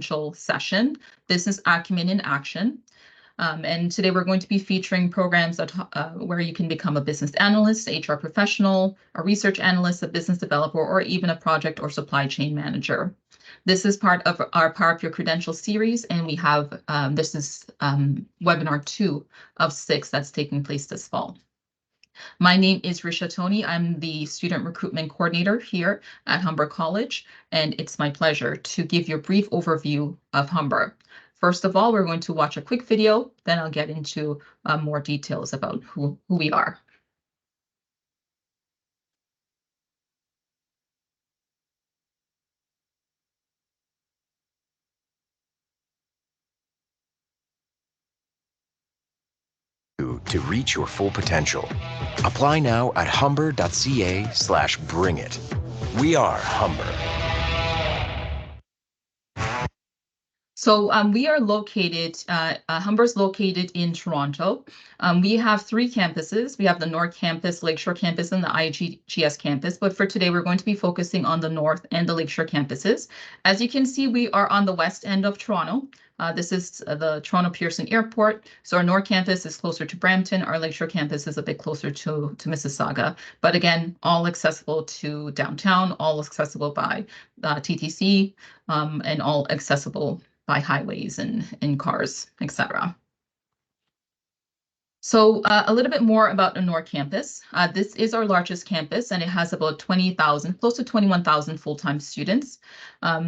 credential session, Business Acumen in Action. And today we're going to be featuring programs that, where you can become a business analyst, HR professional, a research analyst, a business developer, or even a project or supply chain manager. This is part of our Power Up Your Credentials series, and we have, this is webinar 2 of 6 that's taking place this fall. My name is Risha Tony. I'm the student recruitment coordinator here at Humber College, and it's my pleasure to give you a brief overview of Humber. First of all, we're going to watch a quick video, then I'll get into more details about who we are. To reach your full potential. Apply now at humber.ca/bringit. We are Humber. So we are located, Humber's located in Toronto. We have 3 campuses. We have the North Campus, Lakeshore Campus, and the IGGS campus. But for today, we're going to be focusing on the North and the Lakeshore campuses. As you can see, we are on the west end of Toronto. This is the Toronto Pearson Airport. So our North Campus is closer to Brampton. Our Lakeshore Campus is a bit closer to Mississauga. But again, all accessible to downtown, all accessible by TTC, and all accessible by highways and cars, etc. So a little bit more about the North Campus. This is our largest campus, and it has about 20,000, close to 21,000 full-time students.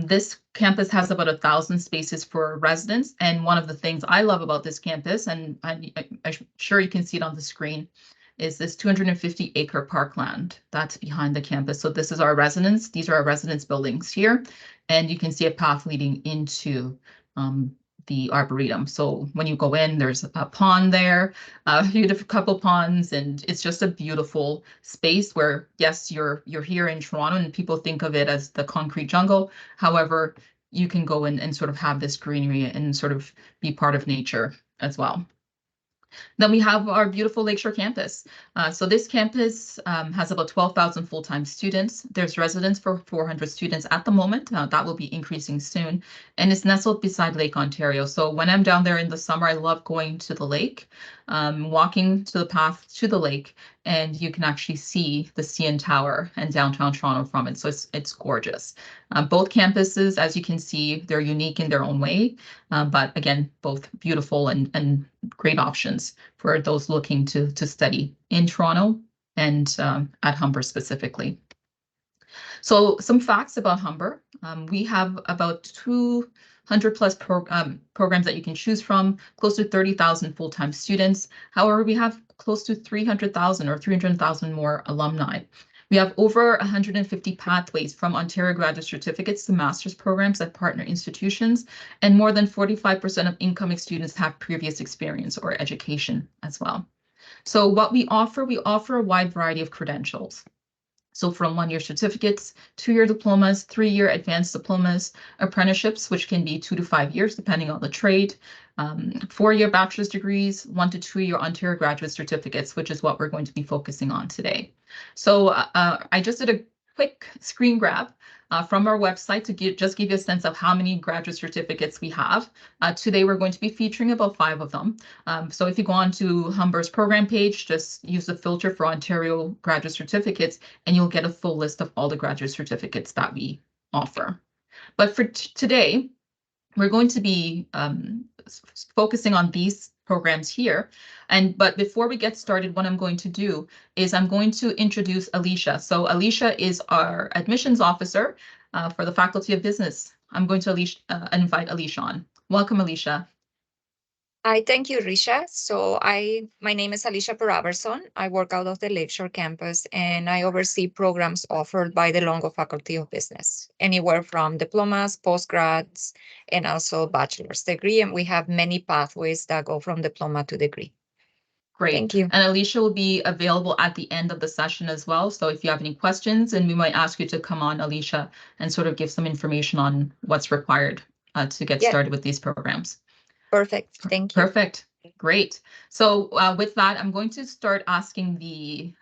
This campus has about 1,000 spaces for residents, and one of the things I love about this campus, and I'm sure you can see it on the screen, is this 250-acre parkland that's behind the campus. So this is our residence. These are our residence buildings here, and you can see a path leading into the Arboretum. So when you go in, there's a pond there, a couple ponds, and it's just a beautiful space where, yes, you're here in Toronto and people think of it as the concrete jungle. However, you can go in and sort of have this greenery and sort of be part of nature as well. Then we have our beautiful Lakeshore campus. So this campus has about 12,000 full-time students. There's residence for 400 students at the moment. That will be increasing soon. And it's nestled beside Lake Ontario. So when I'm down there in the summer, I love going to the lake, walking to the path to the lake, and you can actually see the CN Tower and downtown Toronto from it. So it's gorgeous. Both campuses, as you can see, they're unique in their own way, but again, both beautiful and great options for those looking to study in Toronto and at Humber specifically. So some facts about Humber. We have about 200 plus programs that you can choose from, close to 30,000 full-time students. However, we have close to 300,000 or 300,000 more alumni. We have over 150 pathways from Ontario graduate certificates to master's programs at partner institutions, and more than 45% of incoming students have previous experience or education as well. So what we offer a wide variety of credentials. So from 1-year certificates, 2-year diplomas, 3-year advanced diplomas, apprenticeships, which can be 2 to 5 years, depending on the trade, 4-year bachelor's degrees, 1 to 2-year Ontario graduate certificates, which is what we're going to be focusing on today. So I just did a quick screen grab from our website to just give you a sense of how many graduate certificates we have. Today, we're going to be featuring about 5 of them. So if you go on to Humber's program page, just use the filter for Ontario graduate certificates, and you'll get a full list of all the graduate certificates that we offer. But for today, we're going to be focusing on these programs here. But before we get started, what I'm going to do is I'm going to introduce Alicia. So Alicia is our admissions officer for the Faculty of Business. I'm going to invite Alicia on. Welcome, Alicia. Hi, thank you, Risha. So my name is Alicia Peraverson. I work out of the Lakeshore campus, and I oversee programs offered by the Longo Faculty of Business, anywhere from diplomas, postgrads, and also bachelor's degree. And we have many pathways that go from diploma to degree. Great. Thank you. And Alicia will be available at the end of the session as well. So if you have any questions, and we might ask you to come on, Alicia, and sort of give some information on what's required to get started with these programs. Perfect. Thank you. Perfect. Great. So with that, I'm going to start asking the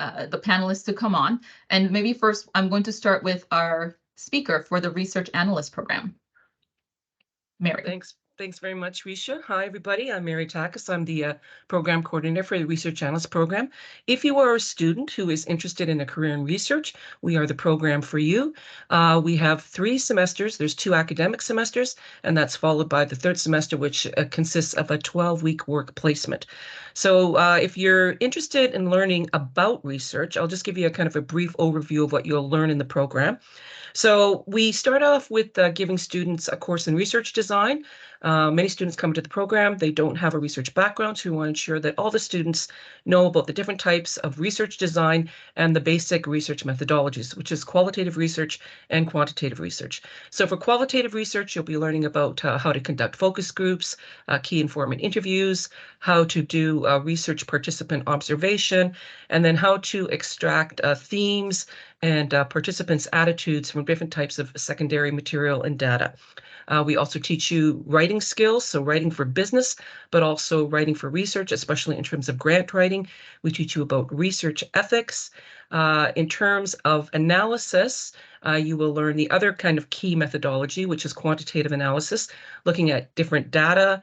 panelists to come on. And maybe first, I'm going to start with our speaker for the Research Analyst program. Mary. Thanks very much, Risha. Hi, everybody. I'm Mary Takis. I'm the program coordinator for the Research Analyst program. If you are a student who is interested in a career in research, we are the program for you. We have 3 semesters. There's 2 academic semesters, and that's followed by the 3rd semester, which consists of a 12-week work placement. So if you're interested in learning about research, I'll just give you a kind of a brief overview of what you'll learn in the program. So we start off with giving students a course in research design. Many students come to the program, they don't have a research background, so we want to ensure that all the students know about the different types of research design and the basic research methodologies, which is qualitative research and quantitative research. So for qualitative research, you'll be learning about how to conduct focus groups, key informant interviews, how to do research participant observation, and then how to extract themes and participants' attitudes from different types of secondary material and data. We also teach you writing skills, so writing for business, but also writing for research, especially in terms of grant writing. We teach you about research ethics. In terms of analysis, you will learn the other kind of key methodology, which is quantitative analysis, looking at different data,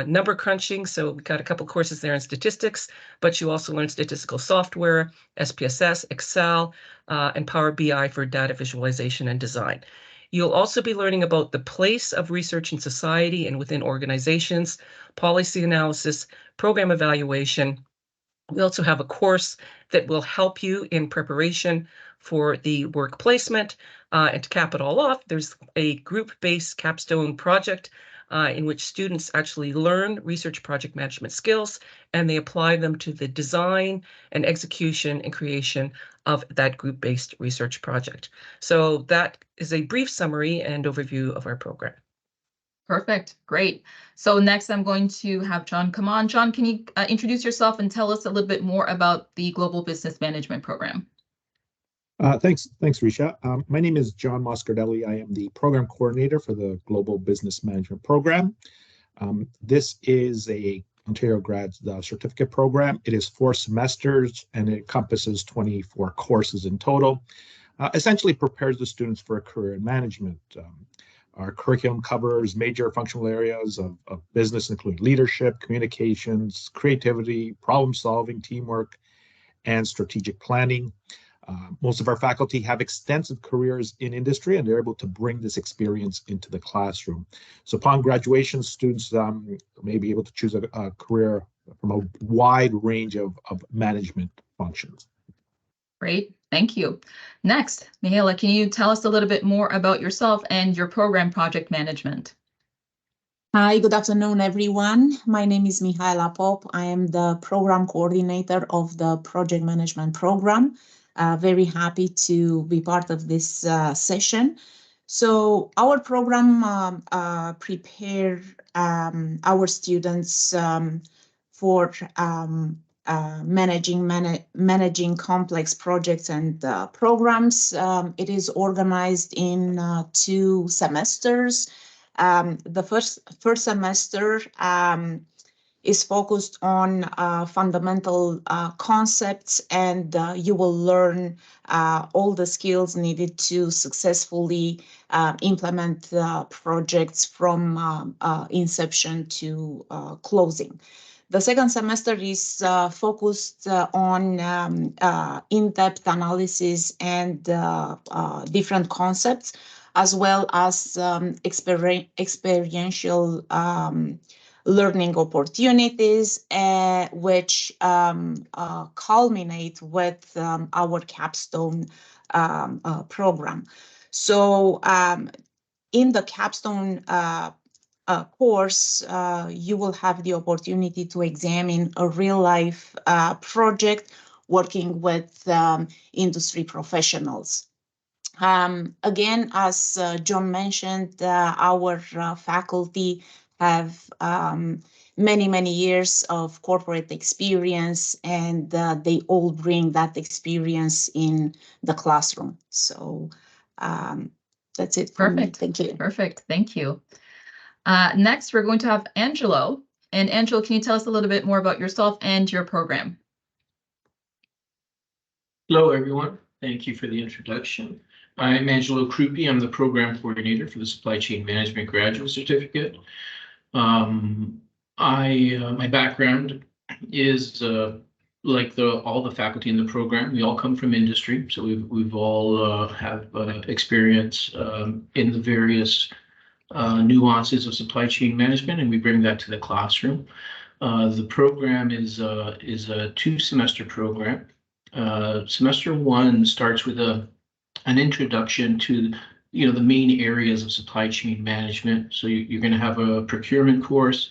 number crunching. So we've got a couple courses there in statistics, but you also learn statistical software, SPSS, Excel, and Power BI for data visualization and design. You'll also be learning about the place of research in society and within organizations, policy analysis, program evaluation. We also have a course that will help you in preparation for the work placement. And to cap it all off, there's a group-based capstone project in which students actually learn research project management skills, and they apply them to the design and execution and creation of that group-based research project. So that is a brief summary and overview of our program. Perfect. Great. So next I'm going to have John come on. John, can you introduce yourself and tell us a little bit more about the Global Business Management Program? Thanks, Risha. My name is John Moscardelli. I am the program coordinator for the Global Business Management Program. This is a Ontario grad certificate program. It is 4 semesters and it encompasses 24 courses in total. Essentially prepares the students for a career in management. Our curriculum covers major functional areas of business, including leadership, communications, creativity, problem solving, teamwork, and strategic planning. Most of our faculty have extensive careers in industry, and they're able to bring this experience into the classroom. So upon graduation, students may be able to choose a career from a wide range of management functions. Great, thank you. Next, Mihaela, can you tell us a little bit more about yourself and your program project management? Hi, good afternoon, everyone. My name is Mihaela Pop. I am the program coordinator of the project management program. Very happy to be part of this session. So our program prepare our students for managing complex projects and programs. It is organized in 2 semesters. The first semester is focused on fundamental concepts, and you will learn all the skills needed to successfully implement projects from inception to closing. The second semester is focused on in-depth analysis and different concepts, as well as experiential learning opportunities, which culminate with our capstone program. So in the capstone course, you will have the opportunity to examine a real-life project working with industry professionals. Again, as John mentioned, our faculty have many years of corporate experience, and they all bring that experience in the classroom. So that's it. Perfect. Thank you. Perfect. Thank you. Next, we're going to have Angelo. And Angelo, can you tell us a little bit more about yourself and your program? Hello, everyone. Thank you for the introduction. I'm Angelo Krupe. I'm the program coordinator for the Supply Chain Management Graduate Certificate. My background is like all the faculty in the program. We all come from industry, so we've all have experience in the various nuances of supply chain management, and we bring that to the classroom. The program is a 2-semester program. Semester 1 starts with an introduction to the main areas of supply chain management. So you're going to have a procurement course,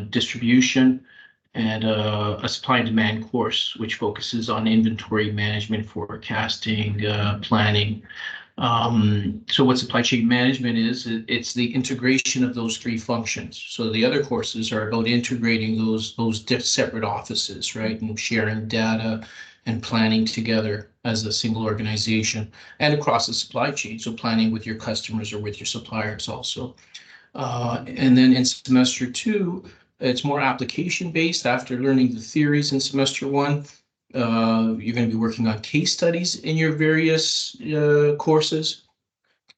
distribution, and a supply and demand course, which focuses on inventory management, forecasting, planning. So what supply chain management is, it's the integration of those 3 functions. So the other courses are about integrating those separate offices, right, and sharing data and planning together as a single organization and across the supply chain. So planning with your customers or with your suppliers also. And then in semester 2, it's more application based. After learning the theories in semester 1, you're going to be working on case studies in your various courses.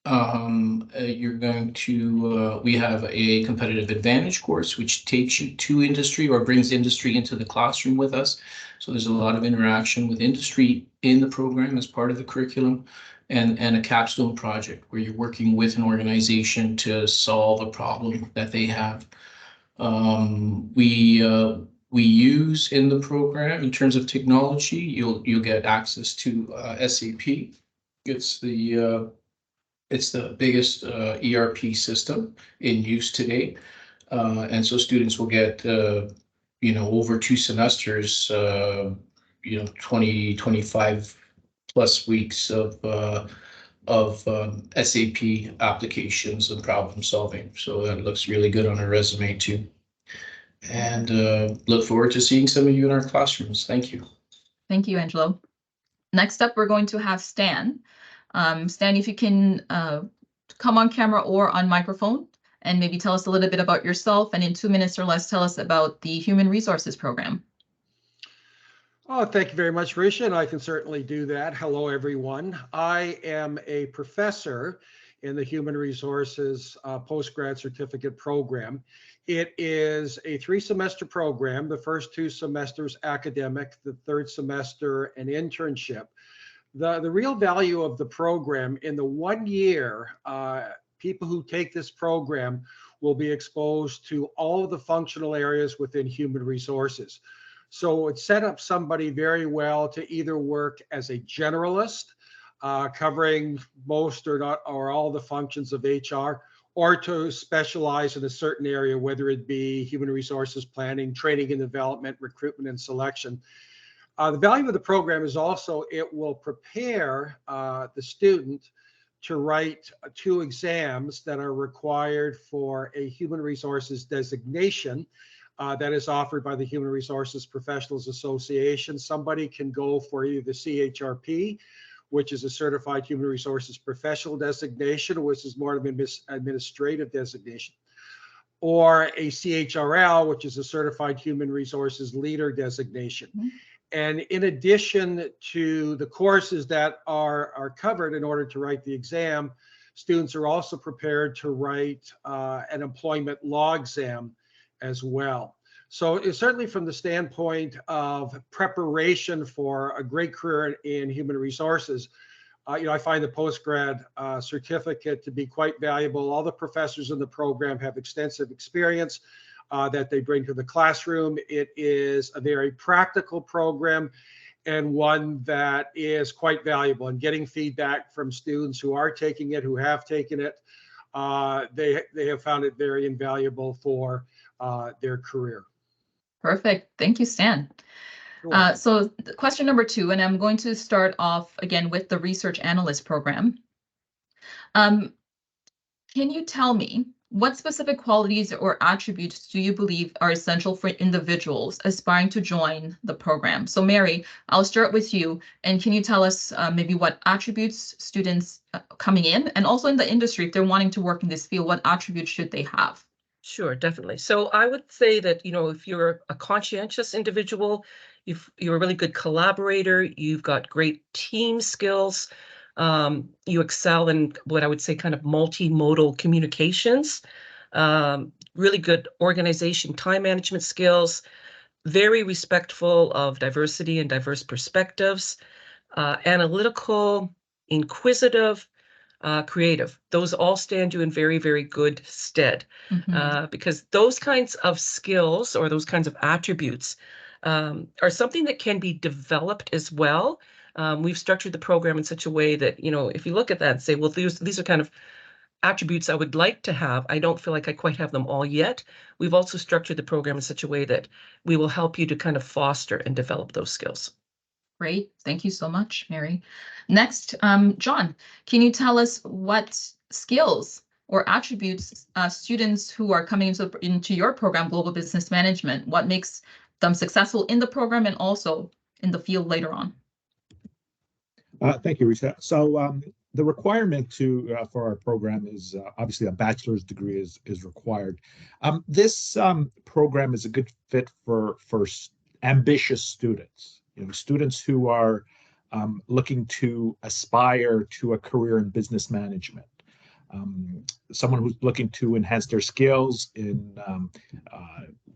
You're going to, we have a competitive advantage course, which takes you to industry or brings industry into the classroom with us. So there's a lot of interaction with industry in the program as part of the curriculum, and a capstone project where you're working with an organization to solve a problem that they have. We use in the program, in terms of technology, you'll get access to SAP. It's the biggest ERP system in use today, and so students will get over 2 semesters, 25 plus weeks of SAP applications and problem solving. So that looks really good on a resume too. And look forward to seeing some of you in our classrooms. Thank you. Thank you, Angelo. Next up, we're going to have Stan. Stan, if you can come on camera or on microphone and maybe tell us a little bit about yourself, and in 2 minutes or less, tell us about the Human Resources program. Oh, thank you very much, Risha, and I can certainly do that. Hello, everyone. I am a professor in the Human Resources Postgrad Certificate program. It is a 3-semester program. The first 2 semesters academic, the 3rd semester an internship. The real value of the program, in the 1 year, people who take this program will be exposed to all of the functional areas within human resources. So it set up somebody very well to either work as a generalist, covering most or all the functions of HR, or to specialize in a certain area, whether it be human resources planning, training and development, recruitment and selection. The value of the program is also it will prepare the student to write 2 exams that are required for a human resources designation that is offered by the Human Resources Professionals Association. Somebody can go for either the CHRP, which is a Certified Human Resources Professional designation, which is more of an administrative designation, or a CHRL, which is a Certified Human Resources Leader designation. Mm-hmm. And in addition to the courses that are covered in order to write the exam, students are also prepared to write an employment law exam as well. So it's certainly from the standpoint of preparation for a great career in human resources, I find the postgrad certificate to be quite valuable. All the professors in the program have extensive experience that they bring to the classroom. It is a very practical program and one that is quite valuable. And getting feedback from students who are taking it, who have taken it, they have found it very invaluable for their career. Perfect. Thank you, Stan. Sure. So question number 2, and I'm going to start off again with the Research Analyst program. Can you tell me what specific qualities or attributes do you believe are essential for individuals aspiring to join the program? So Mary, I'll start with you. And can you tell us maybe what attributes students coming in, and also in the industry, if they're wanting to work in this field, what attributes should they have? Sure, definitely. So I would say that, if you're a conscientious individual, if you're a really good collaborator, you've got great team skills, You excel in what I would say kind of multimodal communications, really good organization, time management skills, very respectful of diversity and diverse perspectives, analytical, inquisitive, creative. Those all stand you in very, very good stead, because those kinds of skills or those kinds of attributes are something that can be developed as well. We've structured the program in such a way that, you know, if you look at that and say, well, these are kind of attributes I would like to have, I don't feel like I quite have them all yet. We've also structured the program in such a way that we will help you to kind of foster and develop those skills. Great. Thank you so much, Mary. Next, John, can you tell us what skills or attributes students who are coming into your program, Global Business Management, what makes them successful in the program and also in the field later on? Thank you, Rita. So the requirement for our program is obviously a bachelor's degree is required. This program is a good fit for ambitious students, students who are looking to aspire to a career in business management. Someone who's looking to enhance their skills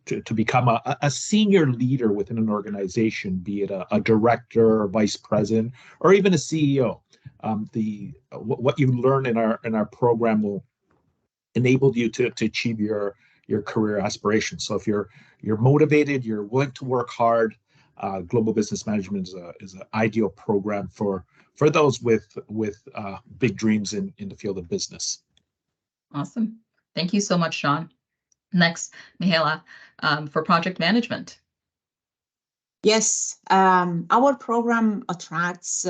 to become a senior leader within an organization, be it a director, or vice president, or even a CEO. What you learn in our program will enable you to achieve your career aspirations. So if you're motivated, you're willing to work hard, Global Business Management is an ideal program for those with big dreams in the field of business. Awesome. Thank you so much, Sean. Next, Mihaela, for project management. Yes, our program attracts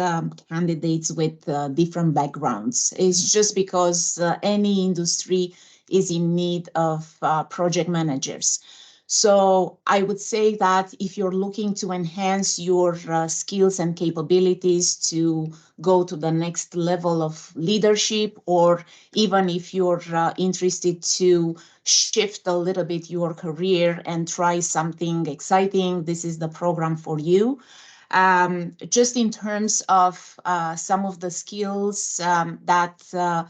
candidates with different backgrounds. It's just because any industry is in need of project managers. So I would say that if you're looking to enhance your skills and capabilities to go to the next level of leadership, or even if you're interested to shift a little bit your career and try something exciting, this is the program for you. Just in terms of some of the skills that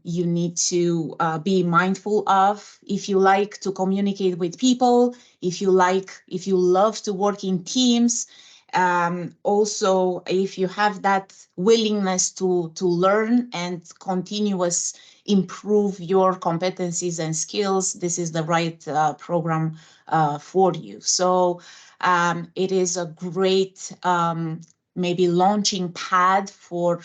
you need to be mindful of. If you like to communicate with people, if you love to work in teams, also if you have that willingness to learn and continuous improve your competencies and skills, this is the right program for you. So it is a great maybe launching pad for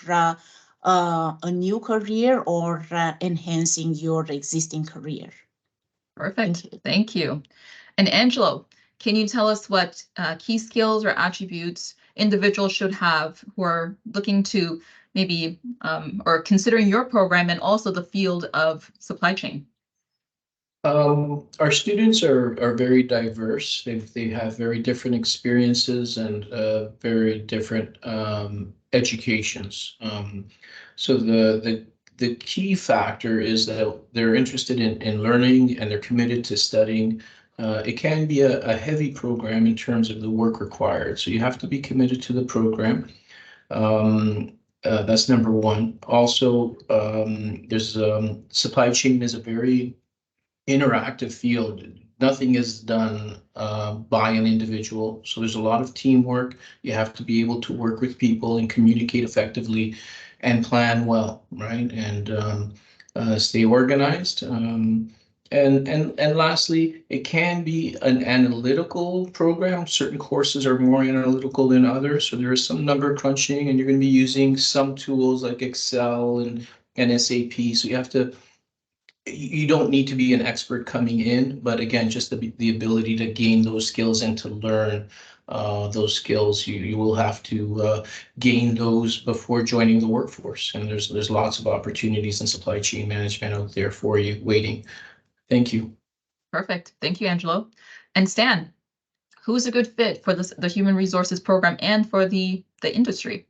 a new career or enhancing your existing career. Perfect. Thank you. And Angelo, can you tell us what key skills or attributes individuals should have who are looking to maybe or considering your program and also the field of supply chain? Our students are very diverse. They have very different experiences and very different educations. So the key factor is that they're interested in learning and they're committed to studying. It can be a heavy program in terms of the work required. So you have to be committed to the program. That's number one. Also, there's supply chain is a very interactive field. Nothing is done by an individual. So there's a lot of teamwork. You have to be able to work with people and communicate effectively and plan well, right? And stay organized. And lastly, it can be an analytical program. Certain courses are more analytical than others. So there is some number crunching, and you're going to be using some tools like Excel and SAP. So you don't need to be an expert coming in, but again, just the ability to gain those skills and to learn those skills, you will have to gain those before joining the workforce. And there's lots of opportunities in supply chain management out there for you waiting. Thank you. Perfect. Thank you, Angelo. And Stan, who's a good fit for the Human Resources program and for the industry?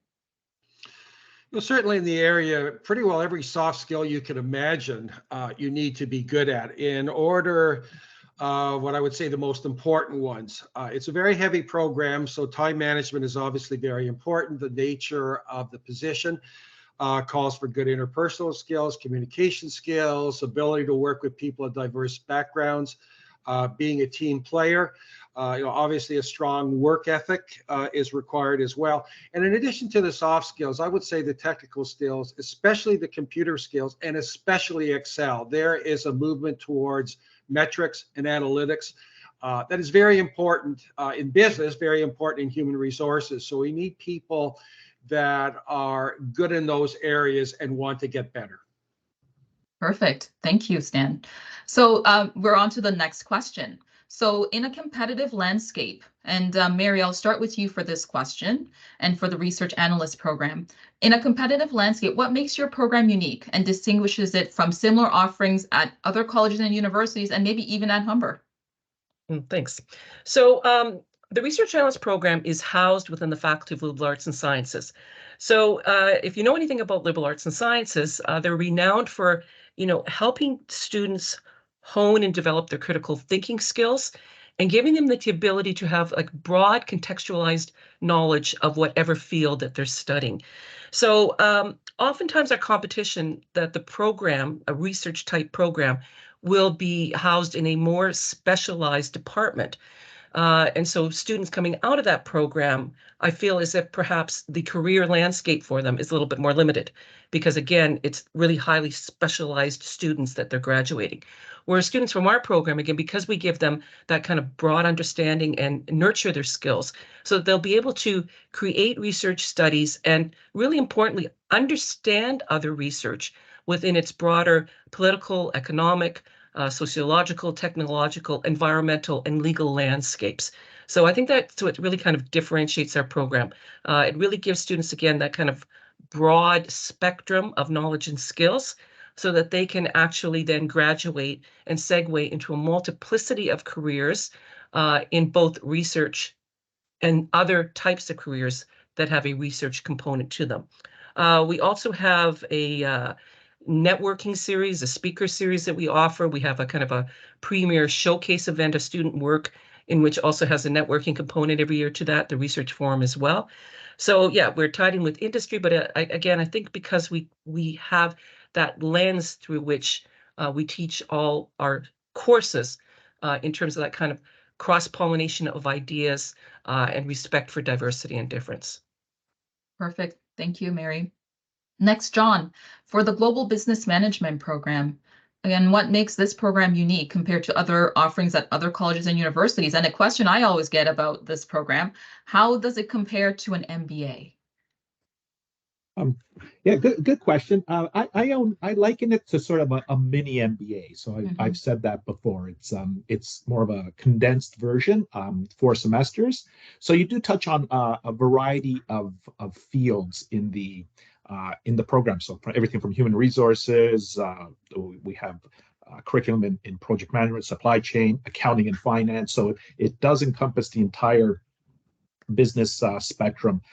Well, certainly in the area, pretty well every soft skill you can imagine you need to be good at in order what I would say the most important ones. It's a very heavy program, so time management is obviously very important. The nature of the position calls for good interpersonal skills, communication skills, ability to work with people of diverse backgrounds, being a team player. Obviously a strong work ethic is required as well. And in addition to the soft skills, I would say the technical skills, especially the computer skills, and especially Excel. There is a movement towards metrics and analytics that is very important in business, very important in human resources. So we need people that are good in those areas and want to get better. Perfect. Thank you, Stan. So we're on to the next question. So in a competitive landscape, and Mary, I'll start with you for this question and for the Research Analyst program. In a competitive landscape, what makes your program unique and distinguishes it from similar offerings at other colleges and universities and maybe even at Humber? Thanks. So the Research Analyst program is housed within the Faculty of Liberal Arts and Sciences. So if you know anything about liberal arts and sciences, they're renowned for, helping students hone and develop their critical thinking skills and giving them the ability to have like broad contextualized knowledge of whatever field that they're studying. So oftentimes our competition that the program, a research type program, will be housed in a more specialized department. And so students coming out of that program, I feel as if perhaps the career landscape for them is a little bit more limited because, again, it's really highly specialized students that they're graduating. Whereas students from our program, again, because we give them that kind of broad understanding and nurture their skills so that they'll be able to create research studies and, really importantly, understand other research within its broader political, economic, sociological, technological, environmental, and legal landscapes. So I think that's what really kind of differentiates our program. It really gives students, again, that kind of broad spectrum of knowledge and skills so that they can actually then graduate and segue into a multiplicity of careers in both research and other types of careers that have a research component to them. We also have a networking series, a speaker series that we offer. We have a kind of a premier showcase event of student work in which also has a networking component every year to that, the research forum as well. So yeah, we're tied in with industry, but again, I think because we have that lens through which we teach all our courses in terms of that kind of cross-pollination of ideas and respect for diversity and difference. Perfect. Thank you, Mary. Next, John, for the Global Business Management program, again, what makes this program unique compared to other offerings at other colleges and universities? And a question I always get about this program, how does it compare to an MBA? Yeah, good question. I liken it to sort of a mini MBA. So I've said that before. It's more of a condensed version, 4 semesters. So you do touch on a variety of fields in the program. So everything from human resources, we have curriculum in project management, supply chain, accounting, and finance. So it does encompass the entire business spectrum.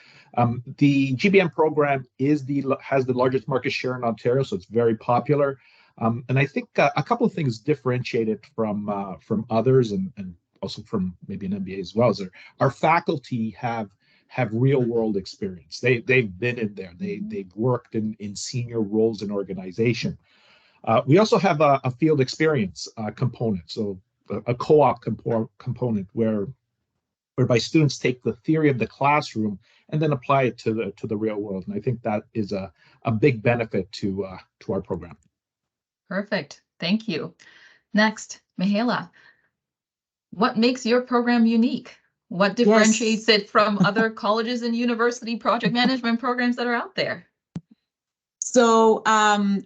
The GBM program has the largest market share in Ontario, so it's very popular. And I think a couple of things differentiate it from others, and also from maybe an MBA as well, is our faculty have real world experience. They've been in there. They've worked in senior roles in organization. We also have a field experience component, so a co-op component whereby students take the theory of the classroom and then apply it to the real world. And I think that is a big benefit to our program. Perfect. Thank you. Next, Mihaela, what makes your program unique? What differentiates it from other colleges and university project management programs that are out there? So I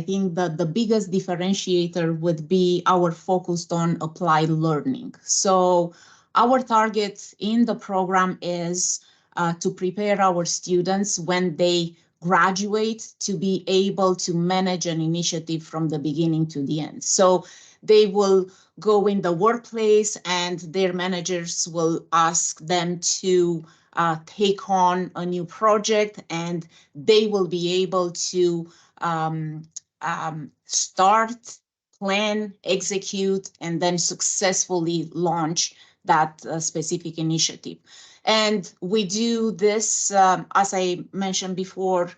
think the biggest differentiator would be our focus on applied learning. So our target in the program is to prepare our students when they graduate to be able to manage an initiative from the beginning to the end. So they will go in the workplace and their managers will ask them to take on a new project, and they will be able to start plan, execute, and then successfully launch that specific initiative. And we do this, as I mentioned before,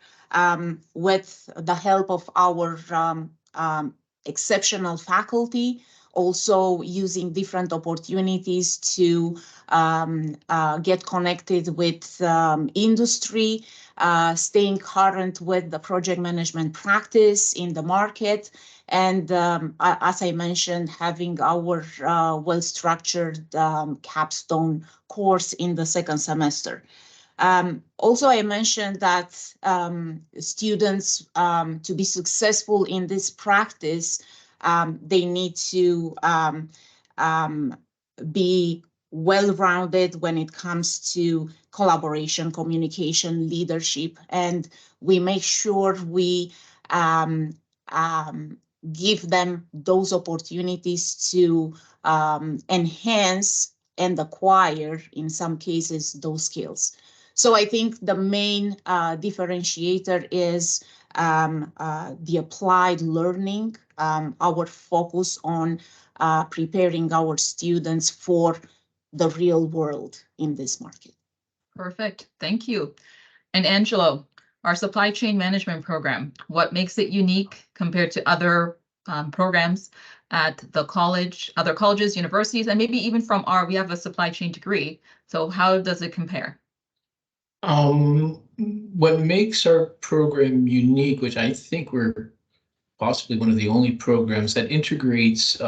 with the help of our exceptional faculty, also using different opportunities to get connected with industry, staying current with the project management practice in the market, and as I mentioned, having our well-structured capstone course in the second semester. Also, I mentioned that students, to be successful in this practice, they need to be well-rounded when it comes to collaboration, communication, leadership, and we make sure we give them those opportunities to enhance and acquire, in some cases, those skills. So I think the main differentiator is the applied learning, our focus on preparing our students for the real world in this market. Perfect. Thank you. And Angelo, our supply chain management program, what makes it unique compared to other programs at the college, other colleges, universities, and maybe even from we have a supply chain degree. So how does it compare? What makes our program unique, which I think we're possibly one of the only programs that integrates,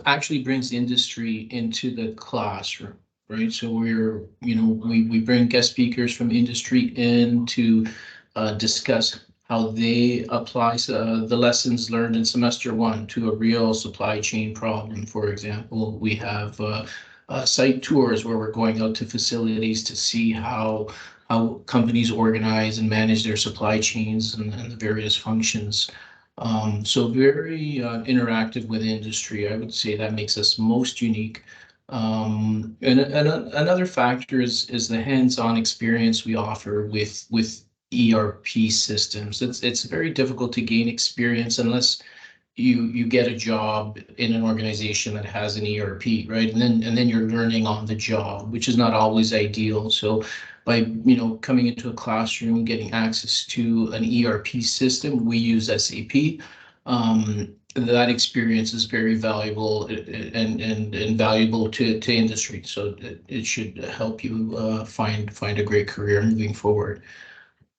actually brings industry into the classroom, right? So we bring guest speakers from industry in to discuss how they apply the lessons learned in semester one to a real supply chain problem. For example, we have site tours where we're going out to facilities to see how companies organize and manage their supply chains and the various functions. So very interactive with industry. I would say that makes us most unique. And another factor is the hands-on experience we offer with ERP systems. It's very difficult to gain experience unless you get a job in an organization that has an ERP, right? And then you're learning on the job, which is not always ideal. So by coming into a classroom, getting access to an ERP system, we use SAP. That experience is very valuable and valuable to industry. So it should help you find a great career moving forward.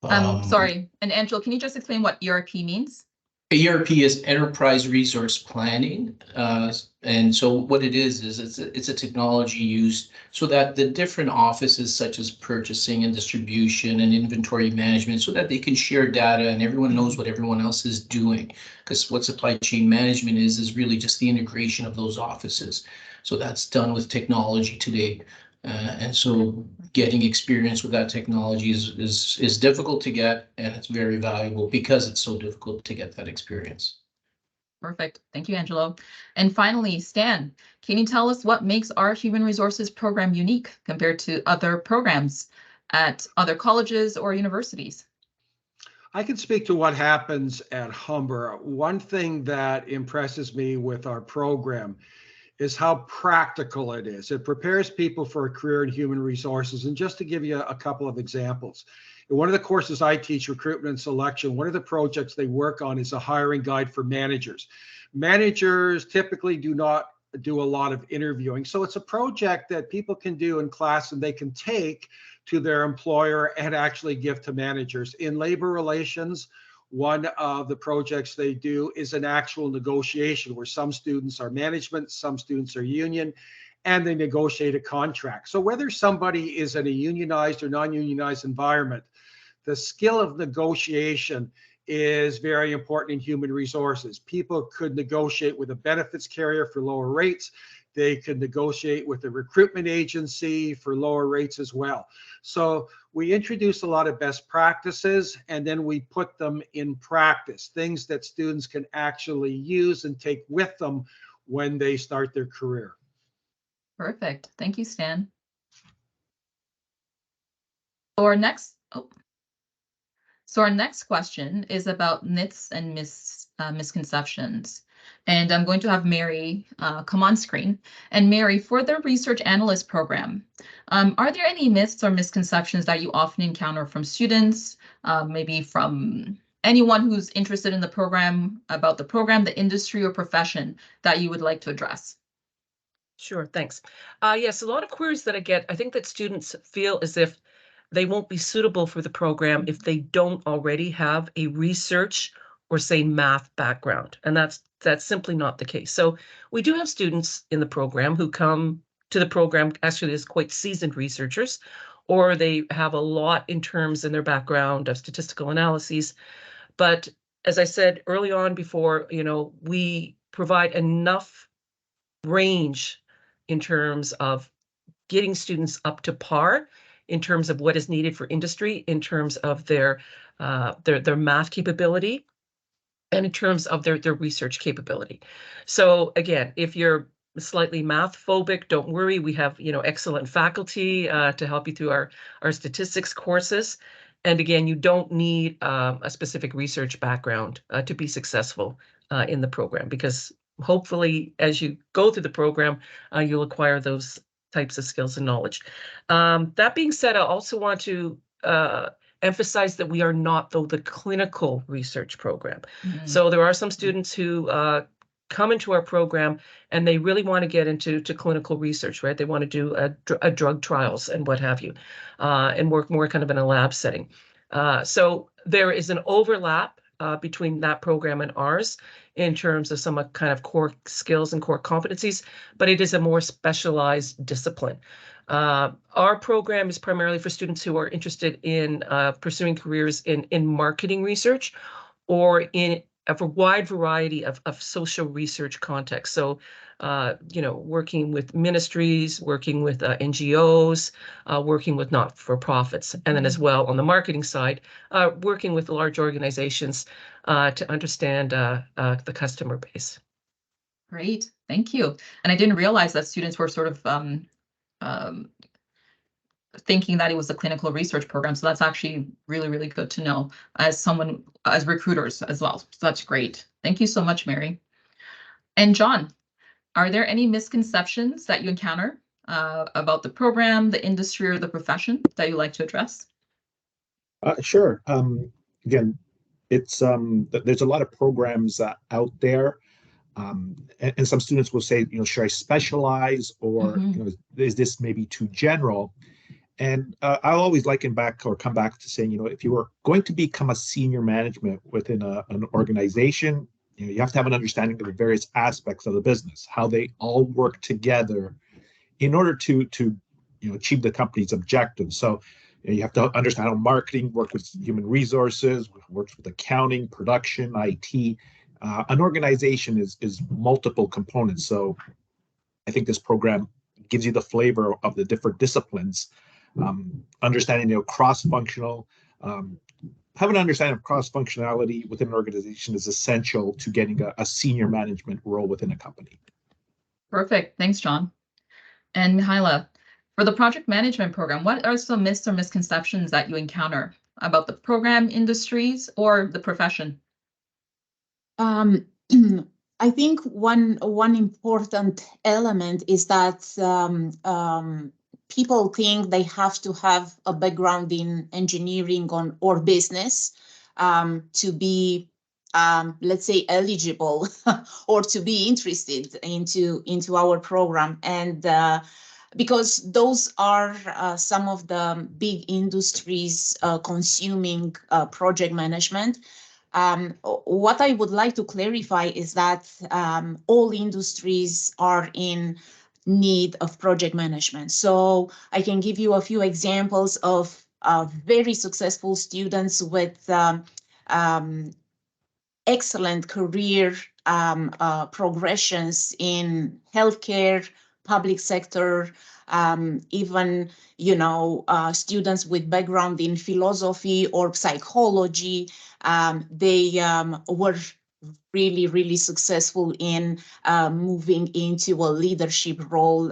Sorry, and Angelo, can you just explain what ERP means? ERP is Enterprise Resource Planning, and so what it is it's a technology used so that the different offices such as purchasing and distribution and inventory management, so that they can share data and everyone knows what everyone else is doing. Because what supply chain management is really just the integration of those offices. So that's done with technology today. And so getting experience with that technology is difficult to get, and it's very valuable because it's so difficult to get that experience. Perfect. Thank you, Angelo. And finally, Stan, can you tell us what makes our human resources program unique compared to other programs at other colleges or universities? I can speak to what happens at Humber. One thing that impresses me with our program is how practical it is. It prepares people for a career in human resources. And just to give you a couple of examples, in one of the courses I teach, recruitment and selection, one of the projects they work on is a hiring guide for managers. Managers typically do not do a lot of interviewing. So it's a project that people can do in class and they can take to their employer and actually give to managers. In labor relations, one of the projects they do is an actual negotiation where some students are management, some students are union, and they negotiate a contract. So whether somebody is in a unionized or non-unionized environment, the skill of negotiation is very important in human resources. People could negotiate with a benefits carrier for lower rates. They could negotiate with a recruitment agency for lower rates as well. So we introduce a lot of best practices and then we put them in practice, things that students can actually use and take with them when they start their career. Perfect. Thank you, Stan. So our next question is about myths and misconceptions. And I'm going to have Mary come on screen. And Mary, for the Research Analyst program, are there any myths or misconceptions that you often encounter from students, maybe from anyone who's interested in the program, about the program, the industry, or profession that you would like to address? Sure, thanks. Yes, a lot of queries that I get, I think that students feel as if they won't be suitable for the program if they don't already have a research or say math background. And that's simply not the case. So we do have students in the program who come to the program actually as quite seasoned researchers, or they have a lot in terms in their background of statistical analyses. But as I said early on before, we provide enough range in terms of getting students up to par in terms of what is needed for industry, in terms of their math capability, and in terms of their research capability. So again, if you're slightly math phobic, don't worry. We have excellent faculty to help you through our statistics courses. And again, you don't need a specific research background to be successful in the program, because hopefully as you go through the program, you'll acquire those types of skills and knowledge. That being said, I also want to emphasize that we are not, though, the clinical research program. So there are some students who come into our program and they really want to get into clinical research, right? They want to do a drug trials and what have you, and work more kind of in a lab setting. So there is an overlap between that program and ours in terms of some kind of core skills and core competencies, but it is a more specialized discipline. Our program is primarily for students who are interested in pursuing careers in marketing research or in a wide variety of social research contexts. So, working with ministries, working with NGOs, working with not-for-profits, and then as well on the marketing side, working with large organizations to understand the customer base. Great, thank you. And I didn't realize that students were sort of thinking that it was a clinical research program. So that's actually really, really good to know as recruiters as well. So that's great. Thank you so much, Mary. And John, are there any misconceptions that you encounter about the program, the industry, or the profession that you'd like to address? Sure. Again, it's there's a lot of programs out there. And some students will say, should I specialize, or is this maybe too general? And I'll always come back to saying, if you are going to become a senior management within an organization, you have to have an understanding of the various aspects of the business, how they all work together in order to achieve the company's objectives. So you have to understand how marketing works with human resources, works with accounting, production, IT. An organization is multiple components. So I think this program gives you the flavor of the different disciplines. Understanding, cross-functional, having an understanding of cross-functionality within an organization is essential to getting a senior management role within a company. Perfect. Thanks, John. And Mihaela, for the project management program, what are some myths or misconceptions that you encounter about the program, industries, or the profession? I think one important element is that people think they have to have a background in engineering or business to be, let's say, eligible or to be interested into our program. And because those are some of the big industries consuming project management. What I would like to clarify is that all industries are in need of project management. So I can give you a few examples of very successful students with excellent career progressions in healthcare, public sector, even students with background in philosophy or psychology. They were really successful in moving into a leadership role,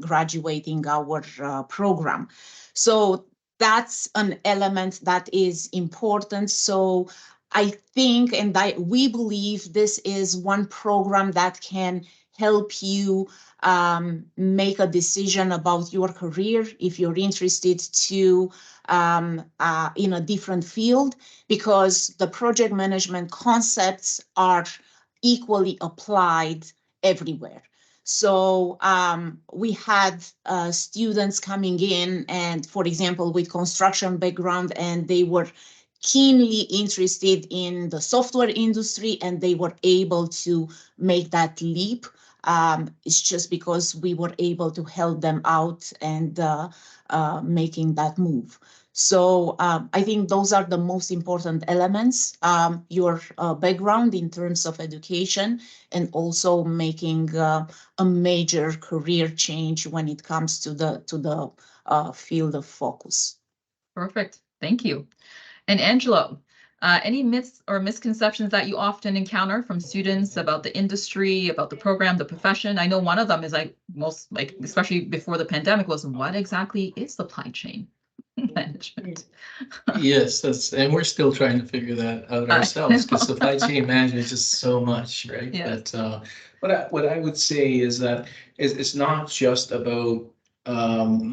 graduating our program. So that's an element that is important. So I think and we believe this is one program that can help you make a decision about your career if you're interested to in a different field, because the project management concepts are equally applied everywhere. So we had students coming in and, for example, with construction background, and they were keenly interested in the software industry, and they were able to make that leap. It's just because we were able to help them out and making that move. So I think those are the most important elements, your background in terms of education, and also making a major career change when it comes to the field of focus. Perfect. Thank you. And Angelo, any myths or misconceptions that you often encounter from students about the industry, about the program, the profession? I know one of them is especially before the pandemic, was what exactly is supply chain management? Yes, and we're still trying to figure that out ourselves, because supply chain management is just so much, right? Yes. But what I would say is that it's not just about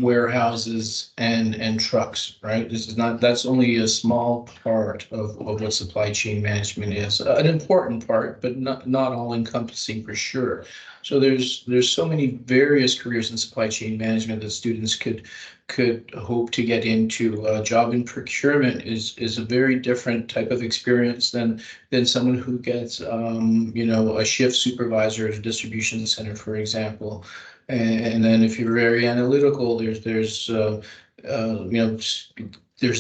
warehouses and trucks, right? That's only a small part of what supply chain management is. An important part, but not all encompassing for sure. So there's so many various careers in supply chain management that students could hope to get into. Job in procurement is a very different type of experience than someone who gets a shift supervisor at a distribution center, for example. And then if you're very analytical, there's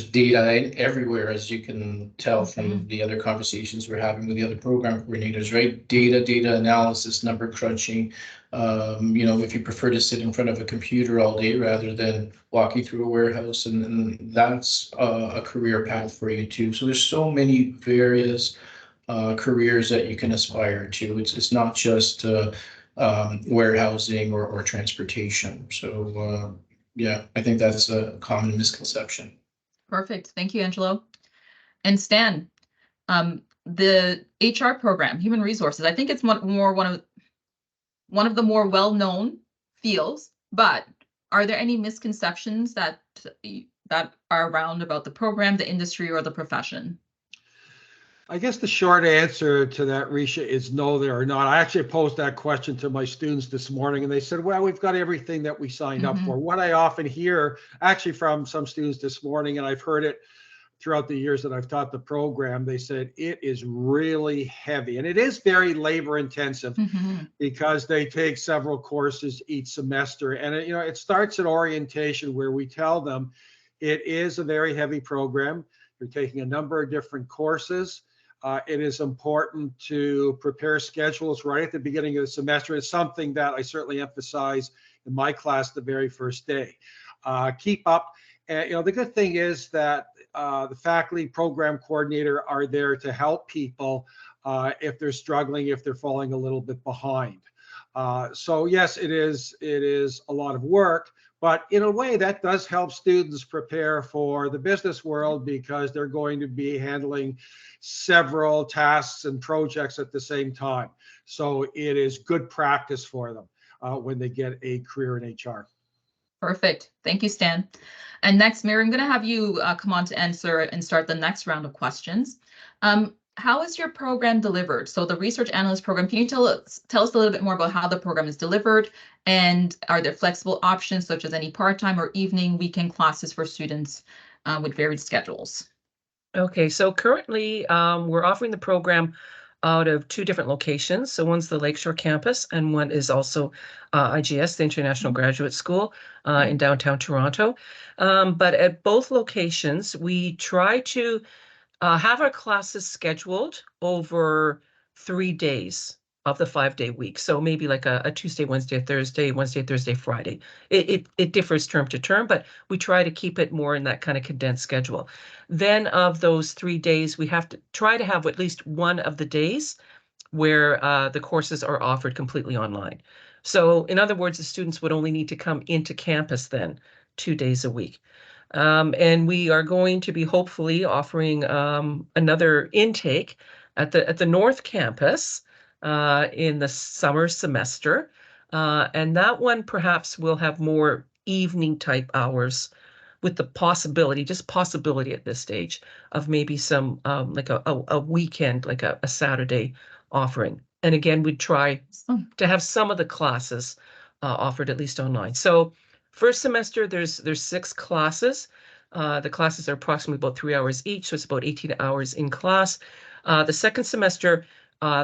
data everywhere, as you can tell from the other conversations we're having with the other program coordinators, right? Data analysis, number crunching. If you prefer to sit in front of a computer all day rather than walking through a warehouse, and that's a career path for you too. So there's so many various careers that you can aspire to. It's not just warehousing or transportation. So yeah, I think that's a common misconception. Perfect. Thank you, Angelo. And Stan, the HR program, human resources, I think it's one of the more well-known fields, but are there any misconceptions that are around about the program, the industry, or the profession? I guess the short answer to that, Risha, is no, there are not. I actually posed that question to my students this morning, and they said, well, we've got everything that we signed up for. What I often hear actually from some students this morning, and I've heard it throughout the years that I've taught the program, they said it is really heavy, and it is very labor intensive because they take several courses each semester. And it starts at orientation, where we tell them it is a very heavy program. You're taking a number of different courses. It is important to prepare schedules right at the beginning of the semester. It's something that I certainly emphasize in my class the very first day. Keep up. And the good thing is that the faculty program coordinator are there to help people if they're struggling, if they're falling a little bit behind. So yes, it is a lot of work, but in a way that does help students prepare for the business world, because they're going to be handling several tasks and projects at the same time. So it is good practice for them when they get a career in HR. Perfect. Thank you, Stan. And next, Mary, I'm going to have you come on to answer and start the next round of questions. How is your program delivered? So the Research Analyst program, can you tell us a little bit more about how the program is delivered? And are there flexible options such as any part-time or evening, weekend classes for students with varied schedules? Okay, so currently we're offering the program out of two different locations. So one's the Lakeshore campus, and one is also IGS, the International Graduate School in downtown Toronto. But at both locations, we try to have our classes scheduled over 3 days of the 5-day week. So maybe like a Tuesday, Wednesday, Thursday, Thursday, Friday. It differs term to term, but we try to keep it more in that kind of condensed schedule. Then of those 3 days, we have to try to have at least one of the days where the courses are offered completely online. So in other words, the students would only need to come into campus then 2 days a week. And we are going to be hopefully offering another intake at the North Campus in the summer semester. And that one perhaps will have more evening type hours with the possibility, just possibility at this stage, of maybe some like a weekend, like a Saturday offering. And again, we'd try to have some of the classes offered at least online. So first semester, there's 6 classes. The classes are approximately about 3 hours each, so it's about 18 hours in class. The second semester,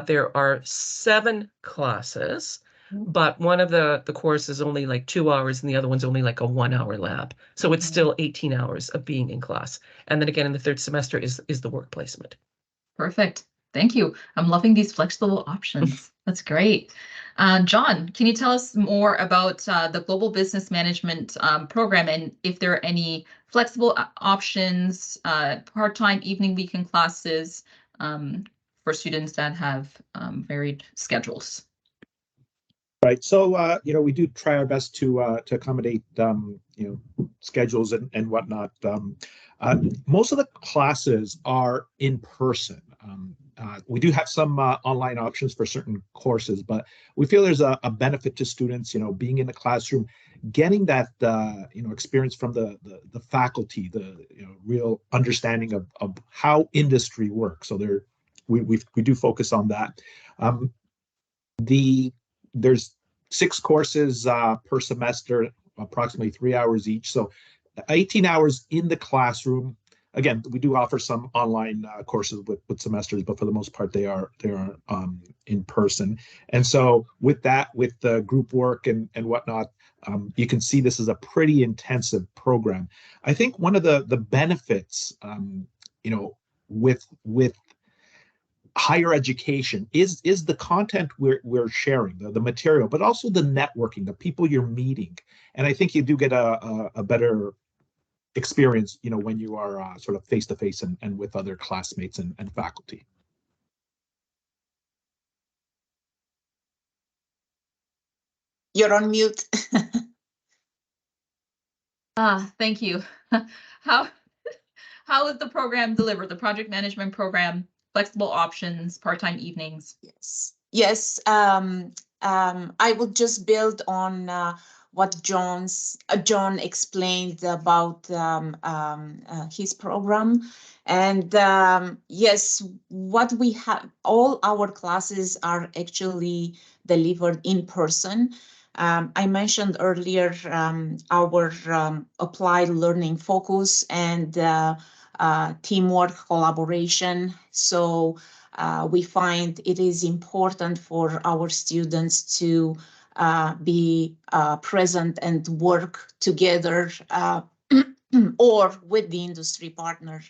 there are 7 classes, but one of the courses is only like 2 hours and the other one's only like a 1-hour lab. So it's still 18 hours of being in class. And then again, in the third semester is the work placement. Perfect. Thank you. I'm loving these flexible options. That's great. John, can you tell us more about the Global Business Management program and if there are any flexible options, part-time, evening, weekend classes for students that have varied schedules? Right. So, we do try our best to accommodate, schedules and whatnot. Most of the classes are in person. We do have some online options for certain courses, but we feel there's a benefit to students, being in the classroom, getting that, experience from the faculty, the real understanding of how industry works. So we do focus on that. There's 6 courses per semester, approximately 3 hours each. So 18 hours in the classroom. Again, we do offer some online courses with semesters, but for the most part, they are in person. And so with that, with the group work and whatnot, you can see this is a pretty intensive program. I think one of the benefits, with higher education is the content we're sharing, the material, but also the networking, the people you're meeting. And I think you do get a better experience, when you are sort of face to face and with other classmates and faculty. You're on mute. Thank you. How is the program delivered? The project management program, flexible options, part-time evenings? Yes. I will just build on what John explained about his program. And yes, what we have, all our classes are actually delivered in person. I mentioned earlier our applied learning focus and teamwork, collaboration. So we find it is important for our students to be present and work together or with the industry partner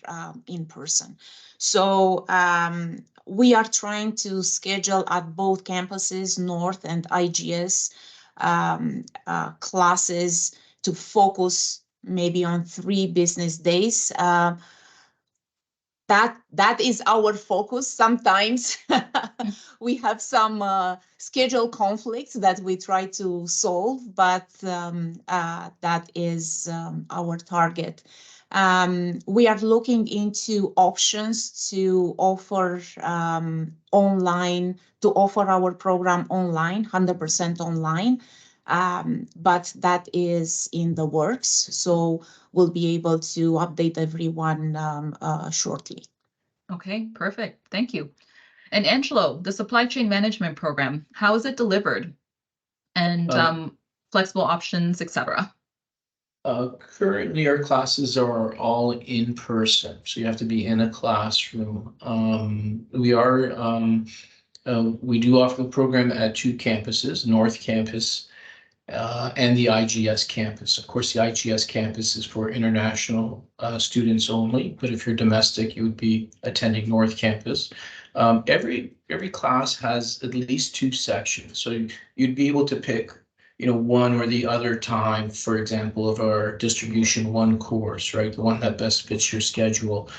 in person. So we are trying to schedule at both campuses, North and IGS, classes to focus maybe on 3 business days. That is our focus. Sometimes we have some schedule conflicts that we try to solve, but that is our target. We are looking into options to offer online, to offer our program online, 100% online. But that is in the works, so we'll be able to update everyone shortly. Okay, perfect. Thank you. And Angelo, the supply chain management program, how is it delivered? And flexible options, etc. Currently, our classes are all in person, so you have to be in a classroom. We do offer the program at 2 campuses, North Campus and the IGS campus. Of course, the IGS campus is for international students only, but if you're domestic, you would be attending North Campus. Every class has at least 2 sections, so you'd be able to pick one or the other time, for example, of our distribution 1 course, right? The one that best fits your schedule.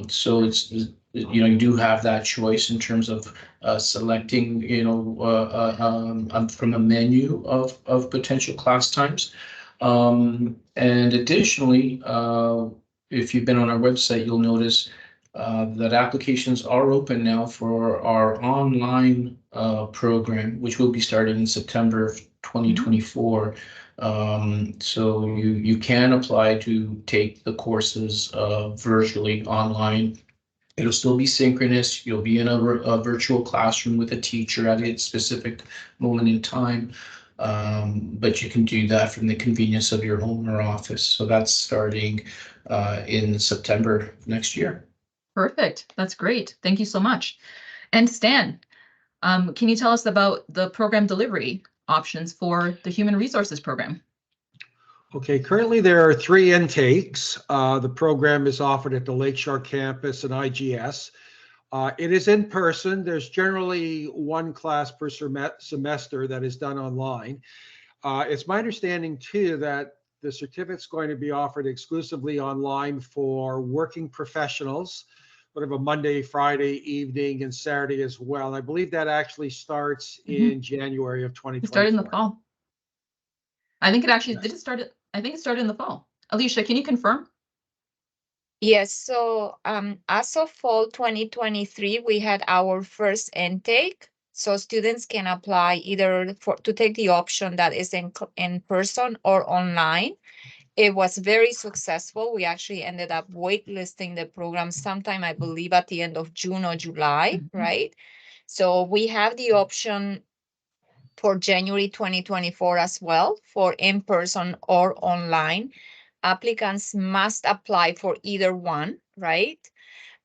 So it's, you do have that choice in terms of selecting, from a menu of potential class times. And additionally, if you've been on our website, you'll notice that applications are open now for our online program, which will be starting in September of 2024. So you can apply to take the courses virtually online. It'll still be synchronous. You'll be in a virtual classroom with a teacher at a specific moment in time. But you can do that from the convenience of your home or office. So that's starting in September next year. Perfect. That's great. Thank you so much. And Stan, can you tell us about the program delivery options for the Human Resources program? Okay, currently there are 3 intakes. The program is offered at the Lakeshore campus and IGS. It is in person. There's generally 1 class per semester that is done online. It's my understanding too that the certificate's going to be offered exclusively online for working professionals, sort of a Monday, Friday evening, and Saturday as well. I believe that actually starts in January of 2024. It started in the fall. I think it actually did. It started. I think it started in the fall. Alicia, can you confirm? Yes, so as of fall 2023, we had our first intake. So students can apply either to take the option that is in person or online. It was very successful. We actually ended up waitlisting the program sometime, I believe, at the end of June or July, right? So we have the option for January 2024 as well, for in-person or online. Applicants must apply for either one, right?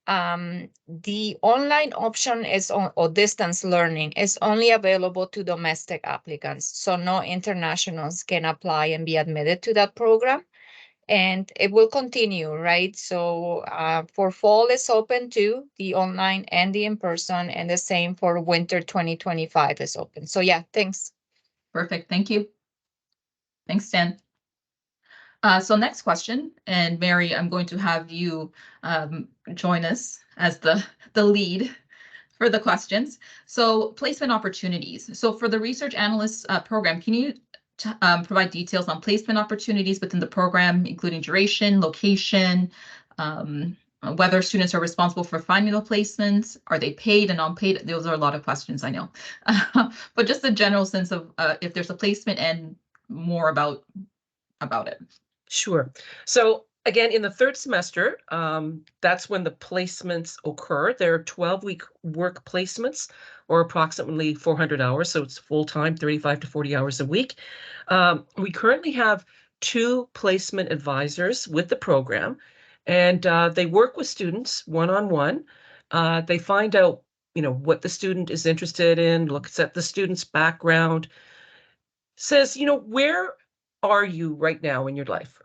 The online option is or distance learning is only available to domestic applicants. So no internationals can apply and be admitted to that program. And it will continue, right? So for fall is open too, the online and the in-person, and the same for winter 2025 is open. So yeah, thanks. Perfect. Thank you. Thanks, Stan. So next question, and Mary, I'm going to have you join us as the lead for the questions. So placement opportunities. So for the research analyst program, can you provide details on placement opportunities within the program, including duration, location, whether students are responsible for finding the placements, are they paid and unpaid? Those are a lot of questions, I know. But just a general sense of if there's a placement and more about it. Sure. So again, in the 3rd semester, that's when the placements occur. There are 12-week work placements, or approximately 400 hours. So it's full-time, 35 to 40 hours a week. We currently have 2 placement advisors with the program, and they work with students one-on-one. They find out, what the student is interested in, looks at the student's background, says, where are you right now in your life?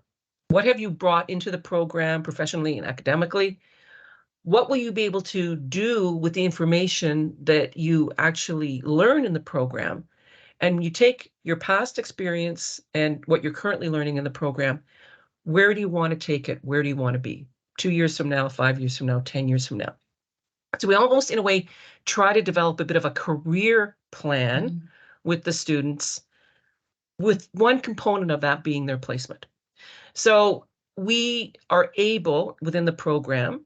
What have you brought into the program professionally and academically? What will you be able to do with the information that you actually learn in the program? And you take your past experience and what you're currently learning in the program, where do you want to take it? Where do you want to be? 2 years from now, 5 years from now, 10 years from now. So we almost, in a way, try to develop a bit of a career plan with the students, with one component of that being their placement. So we are able, within the program,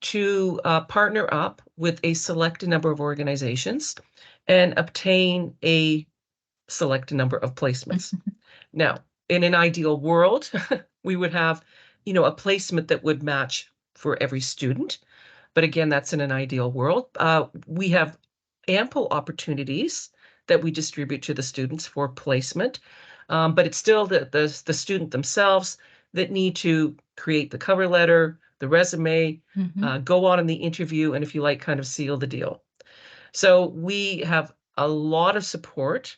to partner up with a select number of organizations and obtain a select number of placements. Now, in an ideal world, we would have, a placement that would match for every student. But again, that's in an ideal world. We have ample opportunities that we distribute to the students for placement. But it's still the student themselves that need to create the cover letter, the resume, go on in the interview, and if you like, kind of seal the deal. So we have a lot of support.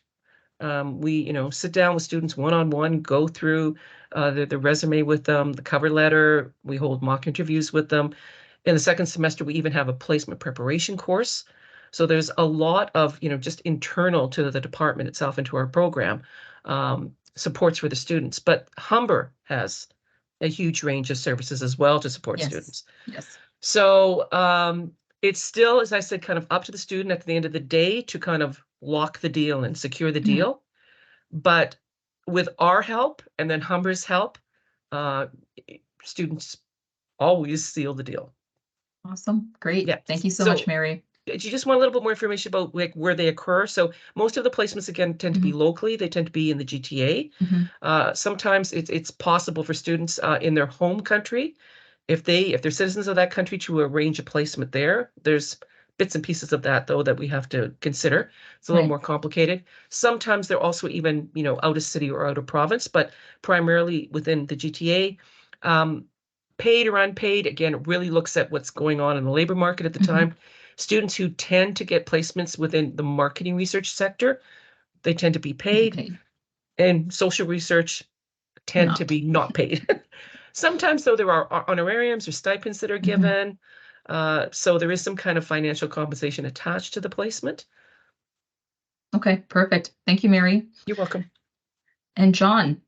We, sit down with students one-on-one, go through the resume with them, the cover letter. We hold mock interviews with them. In the 2nd semester, we even have a placement preparation course. So there's a lot of, just internal to the department itself and to our program, supports for the students. But Humber has a huge range of services as well to support students. Yes. So it's still, as I said, kind of up to the student at the end of the day to kind of lock the deal and secure the deal. But with our help and then Humber's help, students always seal the deal. Awesome. Great. Yeah. Thank you so much, Mary. Do you just want a little bit more information about like where they occur? So most of the placements again tend to be locally. They tend to be in the GTA. Sometimes it's possible for students in their home country, if they're citizens of that country, to arrange a placement there. There's bits and pieces of that though that we have to consider. It's a little more complicated. Sometimes they're also even, you know, out of city or out of province, but primarily within the GTA. Paid or unpaid, again, it really looks at what's going on in the labor market at the time. Students who tend to get placements within the marketing research sector, they tend to be paid. And social research tend to be not paid. Sometimes, though, there are honorariums or stipends that are given. So there is some kind of financial compensation attached to the placement. Okay, perfect. Thank you, Mary. You're welcome. And John,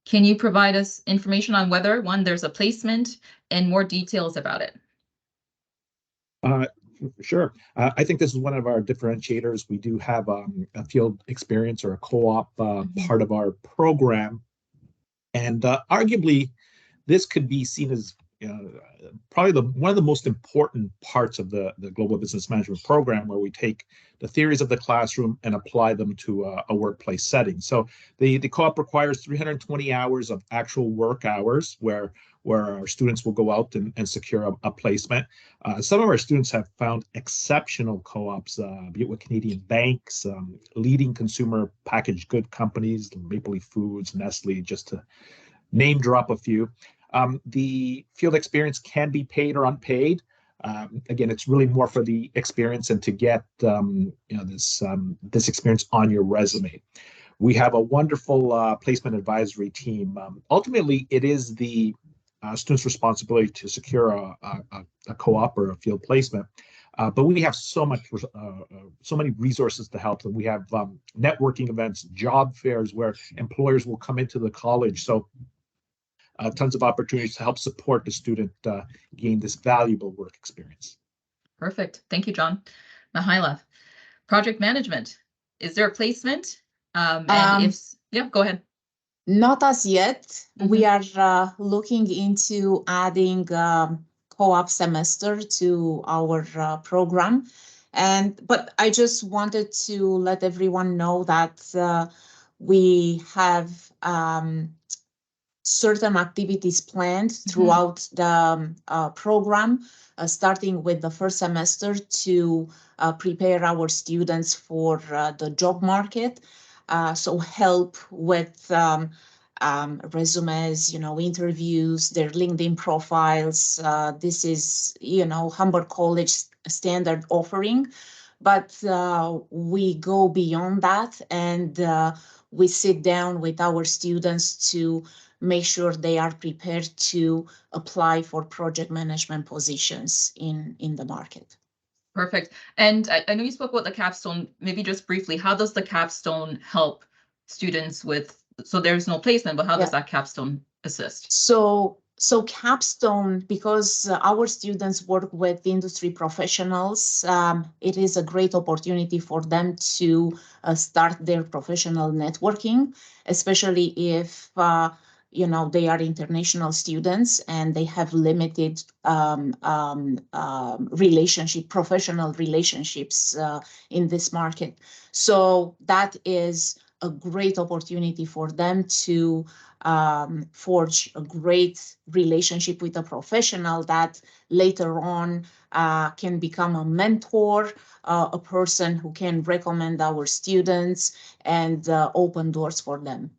can you provide us information on whether, one, there's a placement and more details about it? Sure. I think this is one of our differentiators. We do have a field experience or a co-op part of our program. And arguably, this could be seen as probably one of the most important parts of the Global Business Management program, where we take the theories of the classroom and apply them to a workplace setting. So the co-op requires 320 hours of actual work hours where our students will go out and secure a placement. Some of our students have found exceptional co-ops, be it with Canadian banks, leading consumer packaged good companies, Maple Leaf Foods, Nestle, just to name drop a few. The field experience can be paid or unpaid. Again, it's really more for the experience and to get this experience on your resume. We have a wonderful placement advisory team. Ultimately, it is the student's responsibility to secure a co-op or a field placement. But we have so many resources to help them. We have networking events, job fairs where employers will come into the college. So tons of opportunities to help support the student gain this valuable work experience. Perfect. Thank you, John. Mihaela, project management. Is there a placement? Yeah, go ahead. Not as yet. We are looking into adding co-op semester to our program. But I just wanted to let everyone know that we have certain activities planned throughout the program, starting with the first semester to prepare our students for the job market. So help with resumes, interviews, their LinkedIn profiles. This is, Humber College standard offering, but we go beyond that and we sit down with our students to make sure they are prepared to apply for project management positions in the market. Perfect. And I know you spoke about the capstone, maybe just briefly, how does the capstone help students with, so there's no placement, but how does that capstone assist? So capstone, because our students work with industry professionals, it is a great opportunity for them to start their professional networking, especially if they are international students and they have limited professional relationships in this market. So that is a great opportunity for them to forge a great relationship with a professional that later on can become a mentor, a person who can recommend our students and open doors for them.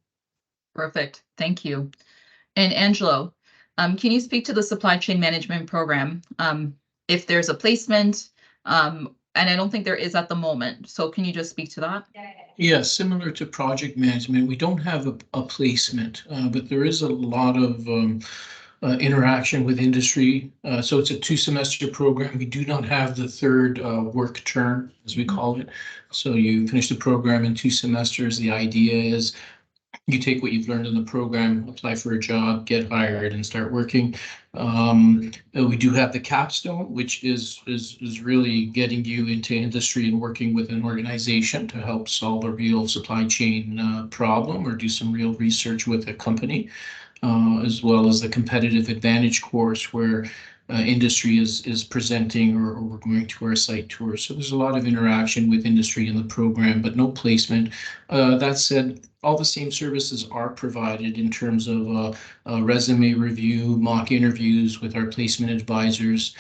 Perfect. Thank you. And Angelo, can you speak to the supply chain management program? If there's a placement, and I don't think there is at the moment. So can you just speak to that? Yeah, similar to project management, we don't have a placement, but there is a lot of interaction with industry. So it's a 2-semester program. We do not have the third work term, as we call it. So you finish the program in 2 semesters. The idea is you take what you've learned in the program, apply for a job, get hired, and start working. We do have the capstone, which is really getting you into industry and working with an organization to help solve a real supply chain problem or do some real research with a company, as well as the competitive advantage course where industry is presenting or we're going to our site tour. So there's a lot of interaction with industry in the program, but no placement. That said, all the same services are provided in terms of resume review, mock interviews with our placement advisors.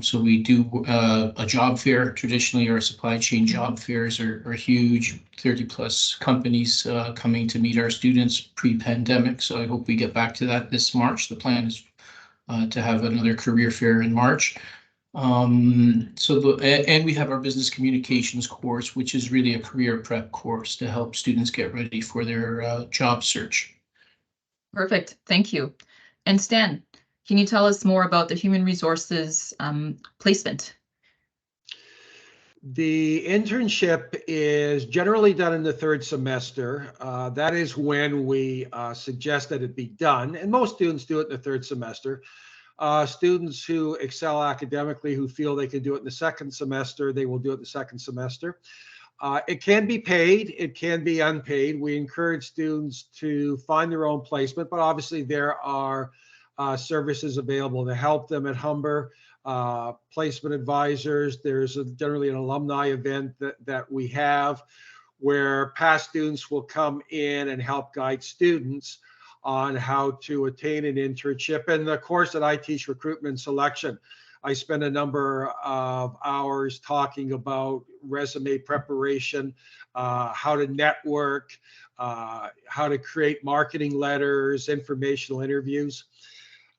So we do a job fair. Traditionally, our supply chain job fairs are huge, 30 plus companies coming to meet our students pre-pandemic. So I hope we get back to that this March. The plan is to have another career fair in March. And we have our business communications course, which is really a career prep course to help students get ready for their job search. Perfect, thank you. And Stan, can you tell us more about the human resources placement? The internship is generally done in the third semester. That is when we suggest that it be done, and most students do it in the third semester. Students who excel academically, who feel they can do it in the second semester, they will do it in the second semester. It can be paid, it can be unpaid. We encourage students to find their own placement, but obviously there are services available to help them at Humber. Placement advisors. There's generally an alumni event that we have where past students will come in and help guide students on how to attain an internship. And the course that I teach, recruitment selection, I spend a number of hours talking about resume preparation, how to network, how to create marketing letters, informational interviews.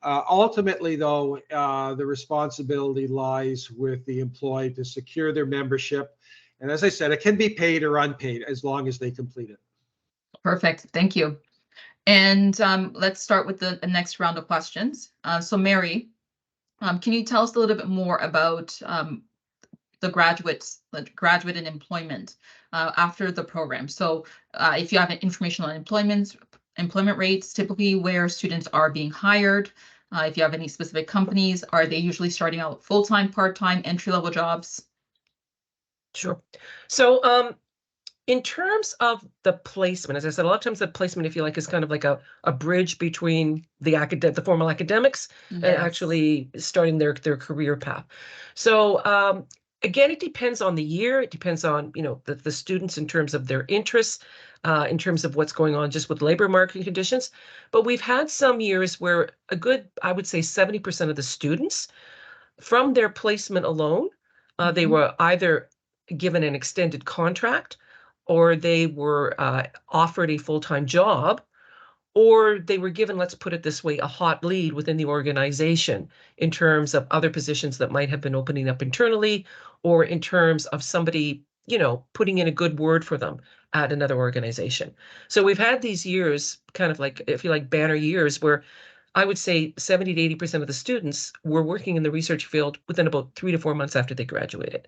Ultimately, though, the responsibility lies with the employee to secure their membership. And as I said, it can be paid or unpaid as long as they complete it. Perfect, thank you. And let's start with the next round of questions. So Mary, can you tell us a little bit more about the graduate and employment after the program? So if you have information on employment rates, typically where students are being hired, if you have any specific companies, are they usually starting out full-time, part-time, entry-level jobs? Sure. So in terms of the placement, as I said, a lot of times the placement, if you like, is kind of like a bridge between the formal academics and actually starting their career path. So again, it depends on the year. It depends on, the students in terms of their interests, in terms of what's going on just with labor market conditions. But we've had some years where a good, I would say 70% of the students from their placement alone, they were either given an extended contract, or they were offered a full-time job, or they were given, let's put it this way, a hot lead within the organization in terms of other positions that might have been opening up internally, or in terms of somebody, putting in a good word for them at another organization. So we've had these years, kind of like, if you like, banner years, where I would say 70 to 80% of the students were working in the research field within about 3 to 4 months after they graduated.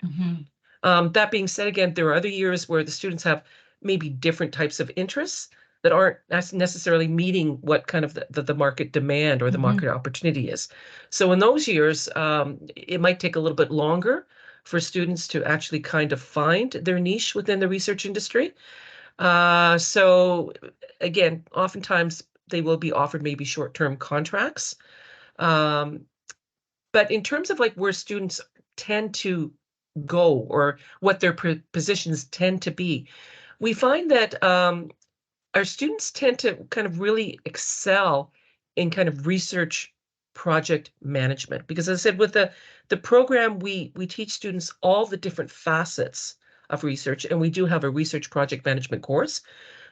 That being said, again, there are other years where the students have maybe different types of interests that aren't necessarily meeting what kind of the market demand or the market opportunity is. So in those years, it might take a little bit longer for students to actually kind of find their niche within the research industry. So again, oftentimes they will be offered maybe short-term contracts. But in terms of like where students tend to go or what their positions tend to be, we find that our students tend to kind of really excel in kind of research project management, because as I said, with the program, we teach students all the different facets of research, and we do have a research project management course.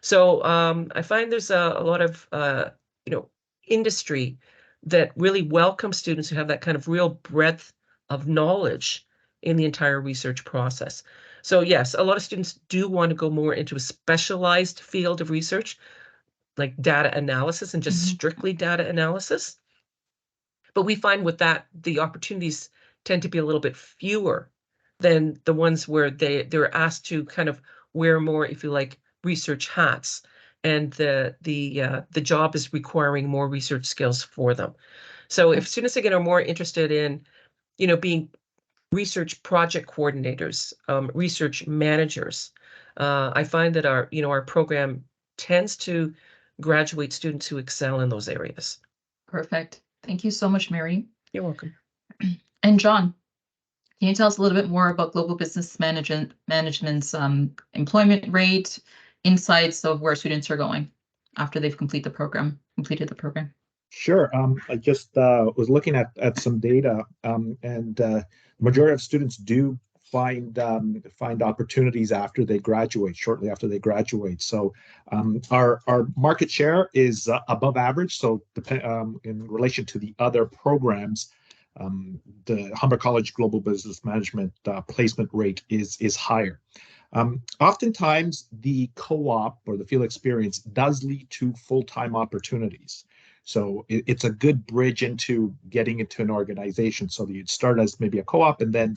So I find there's a lot of industry that really welcomes students who have that kind of real breadth of knowledge in the entire research process. So yes, a lot of students do want to go more into a specialized field of research, like data analysis and just strictly data analysis. But we find with that, the opportunities tend to be a little bit fewer than the ones where they're asked to kind of wear more, if you like, research hats and the job is requiring more research skills for them. So if students again are more interested in, being research project coordinators, research managers, I find that our program tends to graduate students who excel in those areas. Perfect. Thank you so much, Mary. You're welcome. And John, can you tell us a little bit more about global business management's employment rate, insights of where students are going after they've completed the program? Sure. I just was looking at some data, and majority of students do find opportunities after they graduate, shortly after they graduate. So our market share is above average. So in relation to the other programs, the Humber College Global Business Management placement rate is higher. Oftentimes, the co-op or the field experience does lead to full-time opportunities. So it's a good bridge into getting into an organization. So you'd start as maybe a co-op, and then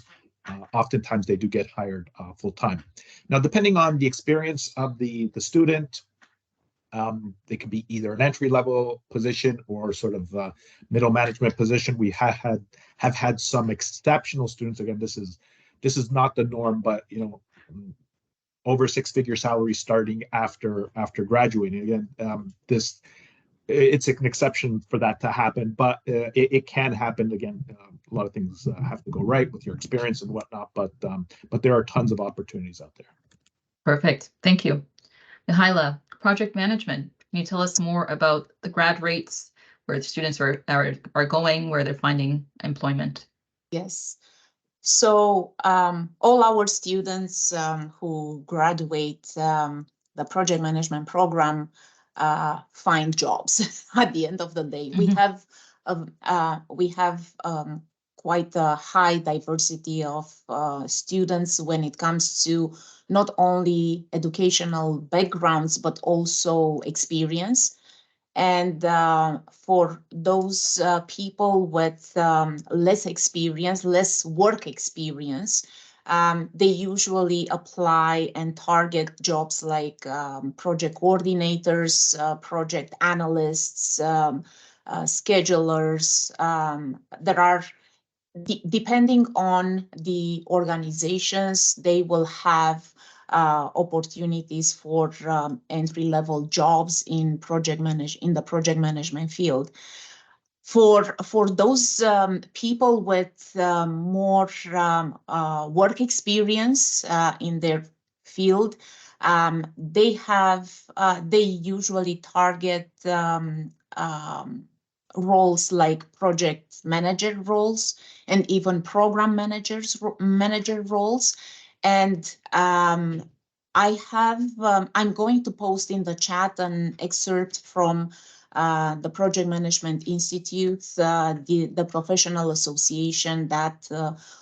oftentimes they do get hired full-time. Now, depending on the experience of the student, they could be either an entry-level position or sort of middle management position. We have had some exceptional students. Again, this is not the norm, but over six-figure salary starting after graduating. Again, it's an exception for that to happen, but it can happen. Again, a lot of things have to go right with your experience and whatnot, but there are tons of opportunities out there. Perfect. Thank you. Mihaela, project management. Can you tell us more about the grad rates, where the students are going, where they're finding employment? Yes. So all our students who graduate the project management program find jobs at the end of the day. Mm-hmm. We have quite a high diversity of students when it comes to not only educational backgrounds, but also experience. And for those people with less experience, less work experience, they usually apply and target jobs like project coordinators, project analysts, schedulers. There are, depending on the organizations, they will have opportunities for entry-level jobs in the project management field. For those people with more work experience in their field, they usually target roles like project manager roles and even program manager roles. And I'm going to post in the chat an excerpt from the Project Management Institute, the professional association that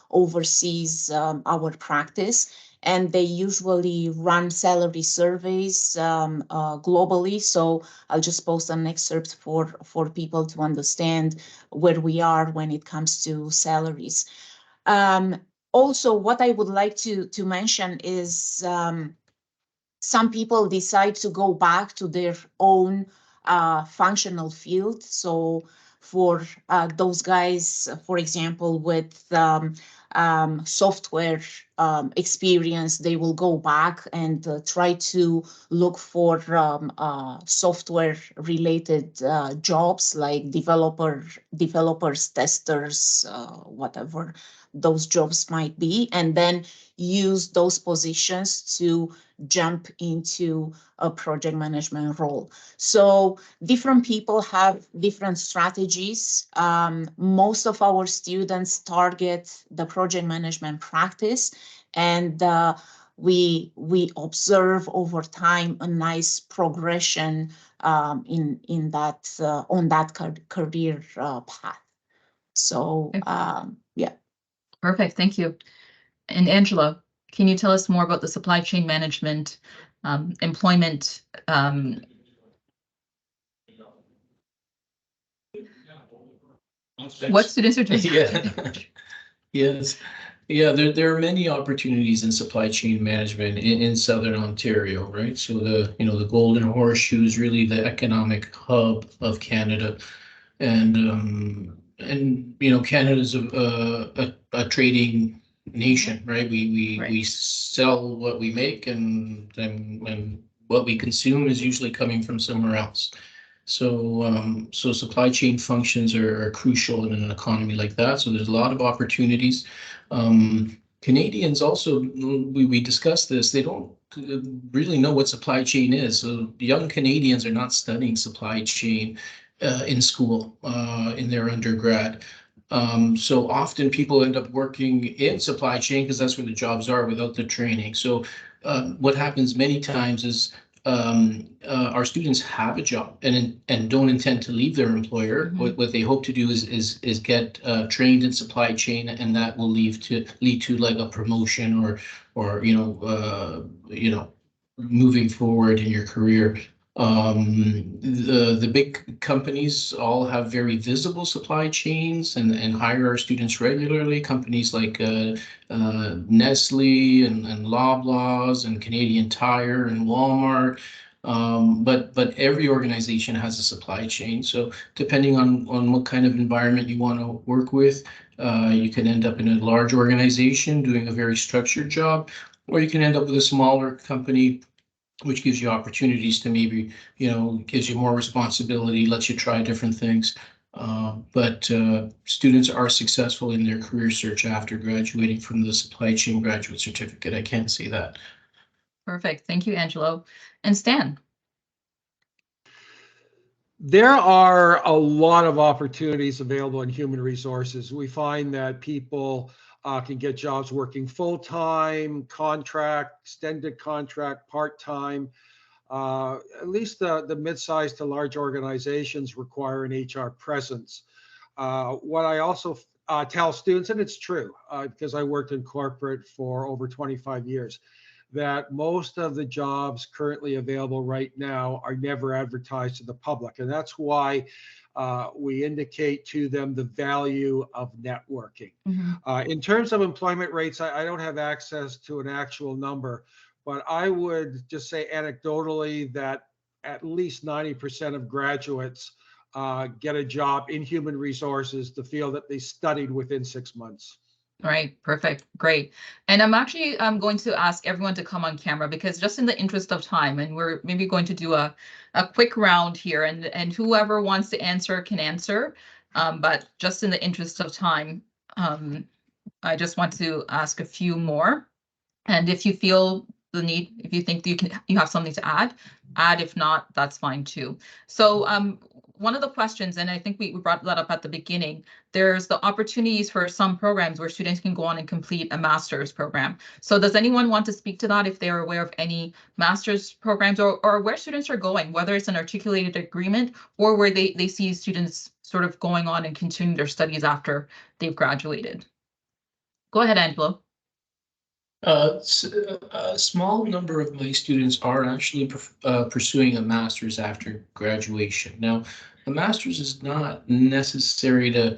oversees our practice. And they usually run salary surveys globally. So I'll just post an excerpt for people to understand where we are when it comes to salaries. Also, what I would like to mention is some people decide to go back to their own functional field. So for those guys, for example, with software experience, they will go back and try to look for software-related jobs like developers, testers, whatever those jobs might be, and then use those positions to jump into a project management role. So different people have different strategies. Most of our students target the project management practice, and we observe over time a nice progression in that on that career path. So yeah. Perfect, thank you. And Angela, can you tell us more about the supply chain management, employment? What students are doing? Yeah. Yes. Yeah, there are many opportunities in supply chain management in Southern Ontario, right? So the Golden Horseshoe is really the economic hub of Canada, and Canada's a trading nation, right? We sell what we make, and what we consume is usually coming from somewhere else. So supply chain functions are crucial in an economy like that. So there's a lot of opportunities. Canadians also, we discussed this, they don't really know what supply chain is. So young Canadians are not studying supply chain in school, in their undergrad. So often people end up working in supply chain because that's where the jobs are without the training. So what happens many times is our students have a job and don't intend to leave their employer. What they hope to do is get trained in supply chain, and that will lead to like a promotion or moving forward in your career. The big companies all have very visible supply chains and hire our students regularly. Companies like Nestle and Loblaws and Canadian Tire and Walmart. But every organization has a supply chain. So depending on what kind of environment you want to work with, you can end up in a large organization doing a very structured job, or you can end up with a smaller company which gives you opportunities to maybe, gives you more responsibility, lets you try different things. But students are successful in their career search after graduating from the supply chain graduate certificate. I can't see that. Perfect. Thank you, Angelo. And Stan. There are a lot of opportunities available in human resources. We find that people can get jobs working full-time, contract, extended contract, part-time. At least the mid-sized to large organizations require an HR presence. What I also tell students, and it's true because I worked in corporate for over 25 years, that most of the jobs currently available right now are never advertised to the public. And that's why we indicate to them the value of networking. In terms of employment rates, I don't have access to an actual number, but I would just say anecdotally that at least 90% of graduates get a job in human resources, the field that they studied within 6 months. Right, perfect, great. And I'm actually going to ask everyone to come on camera because just in the interest of time, and we're maybe going to do a quick round here, and whoever wants to answer can answer. But just in the interest of time, I just want to ask a few more. And if you feel the need, if you think you have something to add. If not, that's fine too. So one of the questions, and I think we brought that up at the beginning, there's the opportunities for some programs where students can go on and complete a master's program. So does anyone want to speak to that if they're aware of any master's programs or where students are going, whether it's an articulated agreement or where they see students sort of going on and continuing their studies after they've graduated? Go ahead, Angelo. A small number of my students are actually pursuing a master's after graduation. Now, a master's is not necessary to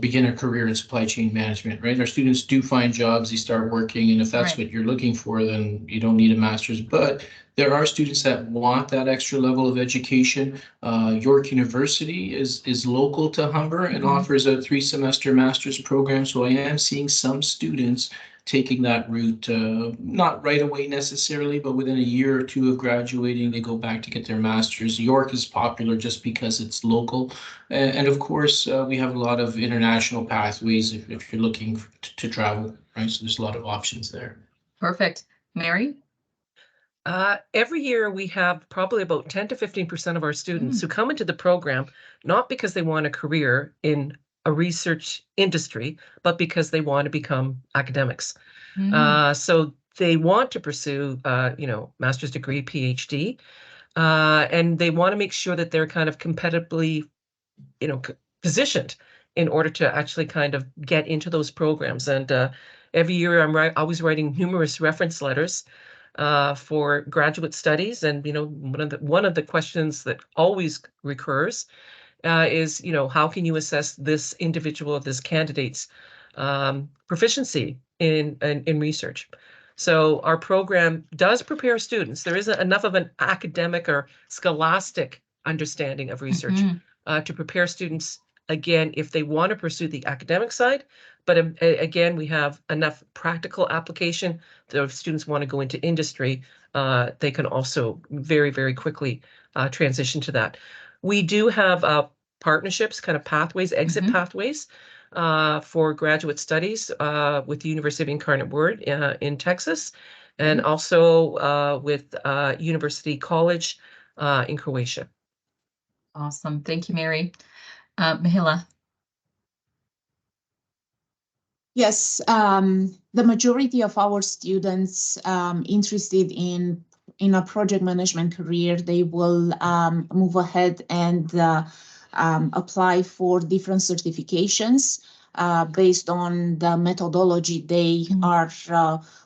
begin a career in supply chain management, right? Our students do find jobs, they start working, and if that's what you're looking for, then you don't need a master's. But there are students that want that extra level of education. York University is local to Humber and offers a 3-semester master's program. So I am seeing some students taking that route, not right away necessarily, but within a year or two of graduating, they go back to get their master's. York is popular just because it's local. And of course, we have a lot of international pathways if you're looking to travel, right? So there's a lot of options there. Perfect. Mary? Every year we have probably about 10 to 15% of our students who come into the program, not because they want a career in a research industry, but because they want to become academics. So they want to pursue, master's degree, PhD, and they want to make sure that they're kind of competitively, positioned in order to actually kind of get into those programs. And every year I'm always writing numerous reference letters for graduate studies. And, one of the questions that always recurs is, how can you assess this individual, this candidate's proficiency in research. So our program does prepare students. There isn't enough of an academic or scholastic understanding of research to prepare students, again, if they want to pursue the academic side. But again, we have enough practical application that if students want to go into industry, they can also very, very quickly transition to that. We do have partnerships, kind of pathways, exit pathways for graduate studies with the University of Incarnate Word in Texas, and also with University College in Croatia. Awesome. Thank you, Mary. Mahila. Yes, the majority of our students interested in a project management career, they will move ahead and apply for different certifications based on the methodology they are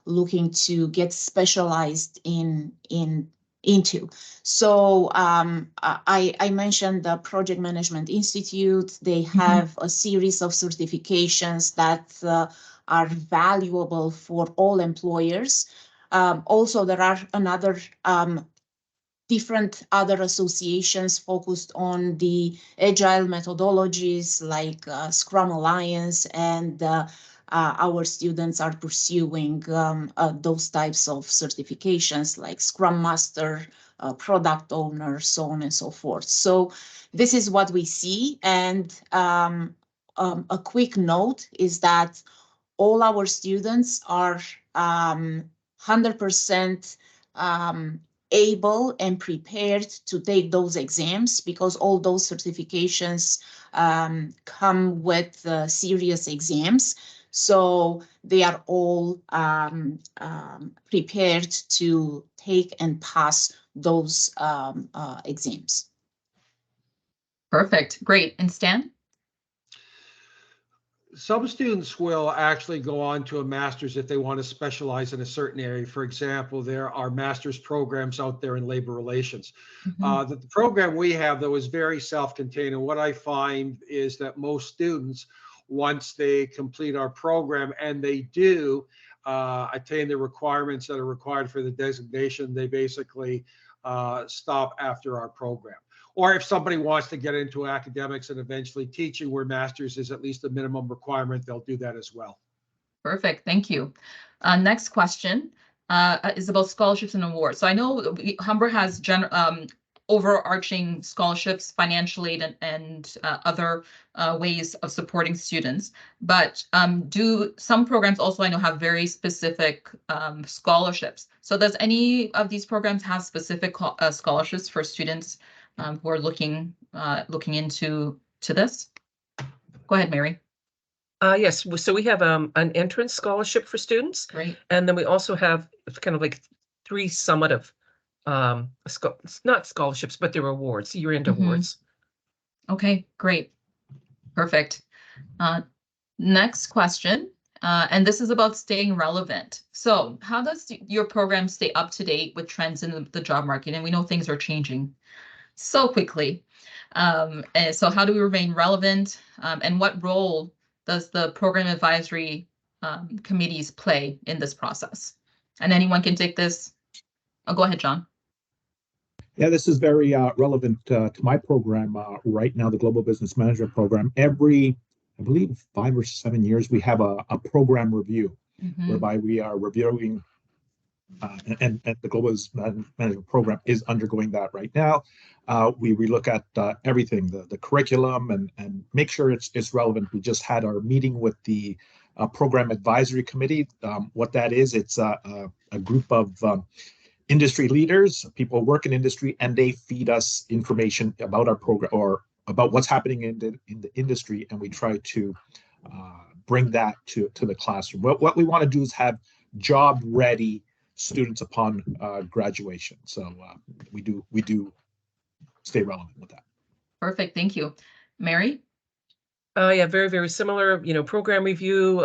looking to get specialized into. So I mentioned the Project Management Institute. They have a series of certifications that are valuable for all employers. Also, there are different other associations focused on the agile methodologies like Scrum Alliance, and our students are pursuing those types of certifications like Scrum Master, Product Owner, so on and so forth. So this is what we see. And a quick note is that all our students are 100% able and prepared to take those exams, because all those certifications come with serious exams. So they are all prepared to take and pass those exams. Perfect. Great. And Stan? Some students will actually go on to a master's if they want to specialize in a certain area. For example, there are master's programs out there in labor relations. The program we have, though, is very self-contained. And what I find is that most students, once they complete our program and they do attain the requirements that are required for the designation, they basically stop after our program. Or if somebody wants to get into academics and eventually teaching, where master's is at least a minimum requirement, they'll do that as well. Perfect. Thank you. Next question is about scholarships and awards. So I know Humber has overarching scholarships, financial aid, and other ways of supporting students. But do some programs also, I know, have very specific scholarships? So does any of these programs have specific scholarships for students who are looking into this? Go ahead, Mary. Yes, so we have an entrance scholarship for students. Great. And then we also have kind of like 3 summative, not scholarships, but they're awards, year-end awards. Okay, great. Perfect. Next question, and this is about staying relevant. So how does your program stay up to date with trends in the job market? And we know things are changing so quickly. And so how do we remain relevant? And what role does the program advisory committees play in this process? And anyone can take this. Oh, go ahead, John. Yeah, this is very relevant to my program right now, the Global Business Management Program. Every, I believe, 5 or 7 years, we have a program review whereby we are reviewing, and the Global Business Management Program is undergoing that right now. We look at everything, the curriculum, and make sure it's relevant. We just had our meeting with the Program Advisory Committee. What that is, it's a group of industry leaders, people who work in industry, and they feed us information about our program or about what's happening in the industry, and we try to bring that to the classroom. What we want to do is have job-ready students upon graduation. So we do stay relevant with that. Perfect, thank you. Mary? Yeah, very, very similar, program review,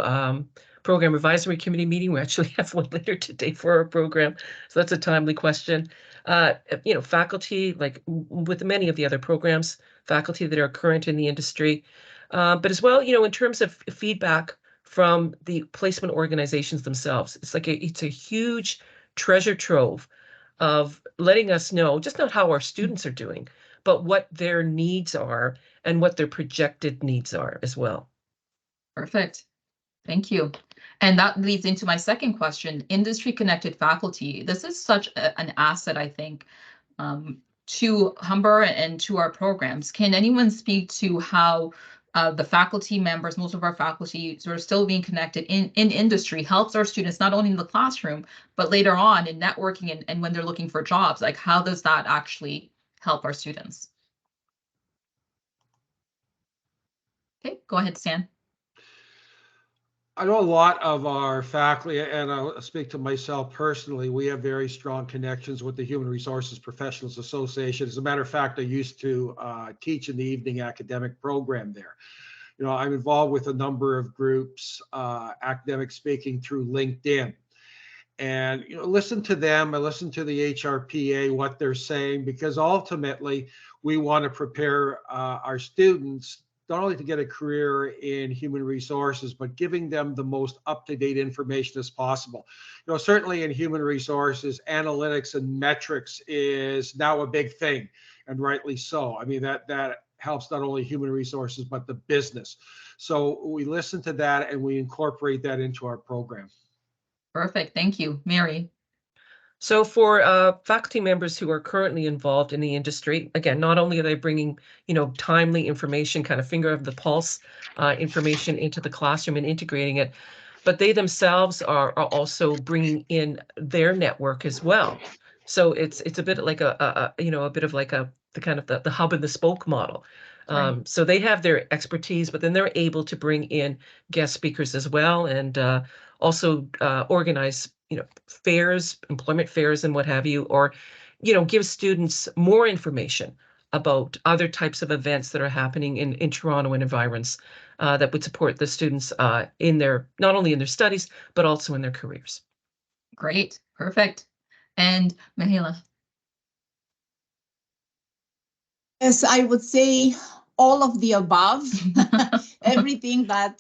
program advisory committee meeting. We actually have one later today for our program. So that's a timely question. Faculty, like with many of the other programs, faculty that are current in the industry, but as well, in terms of feedback from the placement organizations themselves. It's a huge treasure trove of letting us know just not how our students are doing, but what their needs are and what their projected needs are as well. Perfect. Thank you. And that leads into my second question, industry-connected faculty. This is such an asset, I think, to Humber and to our programs. Can anyone speak to how the faculty members, most of our faculty sort of still being connected in industry helps our students, not only in the classroom, but later on in networking and when they're looking for jobs? Like, how does that actually help our students? Okay, go ahead, Stan. I know a lot of our faculty, and I'll speak to myself personally, we have very strong connections with the Human Resources Professionals Association. As a matter of fact, I used to teach in the evening academic program there. You know, I'm involved with a number of groups, academic speaking through LinkedIn. And, you know, listen to them, I listen to the HRPA, what they're saying, because ultimately we want to prepare our students not only to get a career in human resources, but giving them the most up-to-date information as possible. You know, certainly in human resources, analytics and metrics is now a big thing, and rightly so. I mean, that helps not only human resources, but the business. So we listen to that and we incorporate that into our program. Perfect. Thank you. Mary. So for faculty members who are currently involved in the industry, again, not only are they bringing, timely information, kind of finger of the pulse information into the classroom and integrating it, but they themselves are also bringing in their network as well. So it's a bit like a bit of like the kind of the hub and the spoke model. Right. So they have their expertise, but then they're able to bring in guest speakers as well, and also organize fairs, employment fairs and what have you, or give students more information about other types of events that are happening in Toronto and environs that would support the students in their, not only in their studies, but also in their careers. Great. Perfect. And Mahela. Yes, I would say all of the above, everything that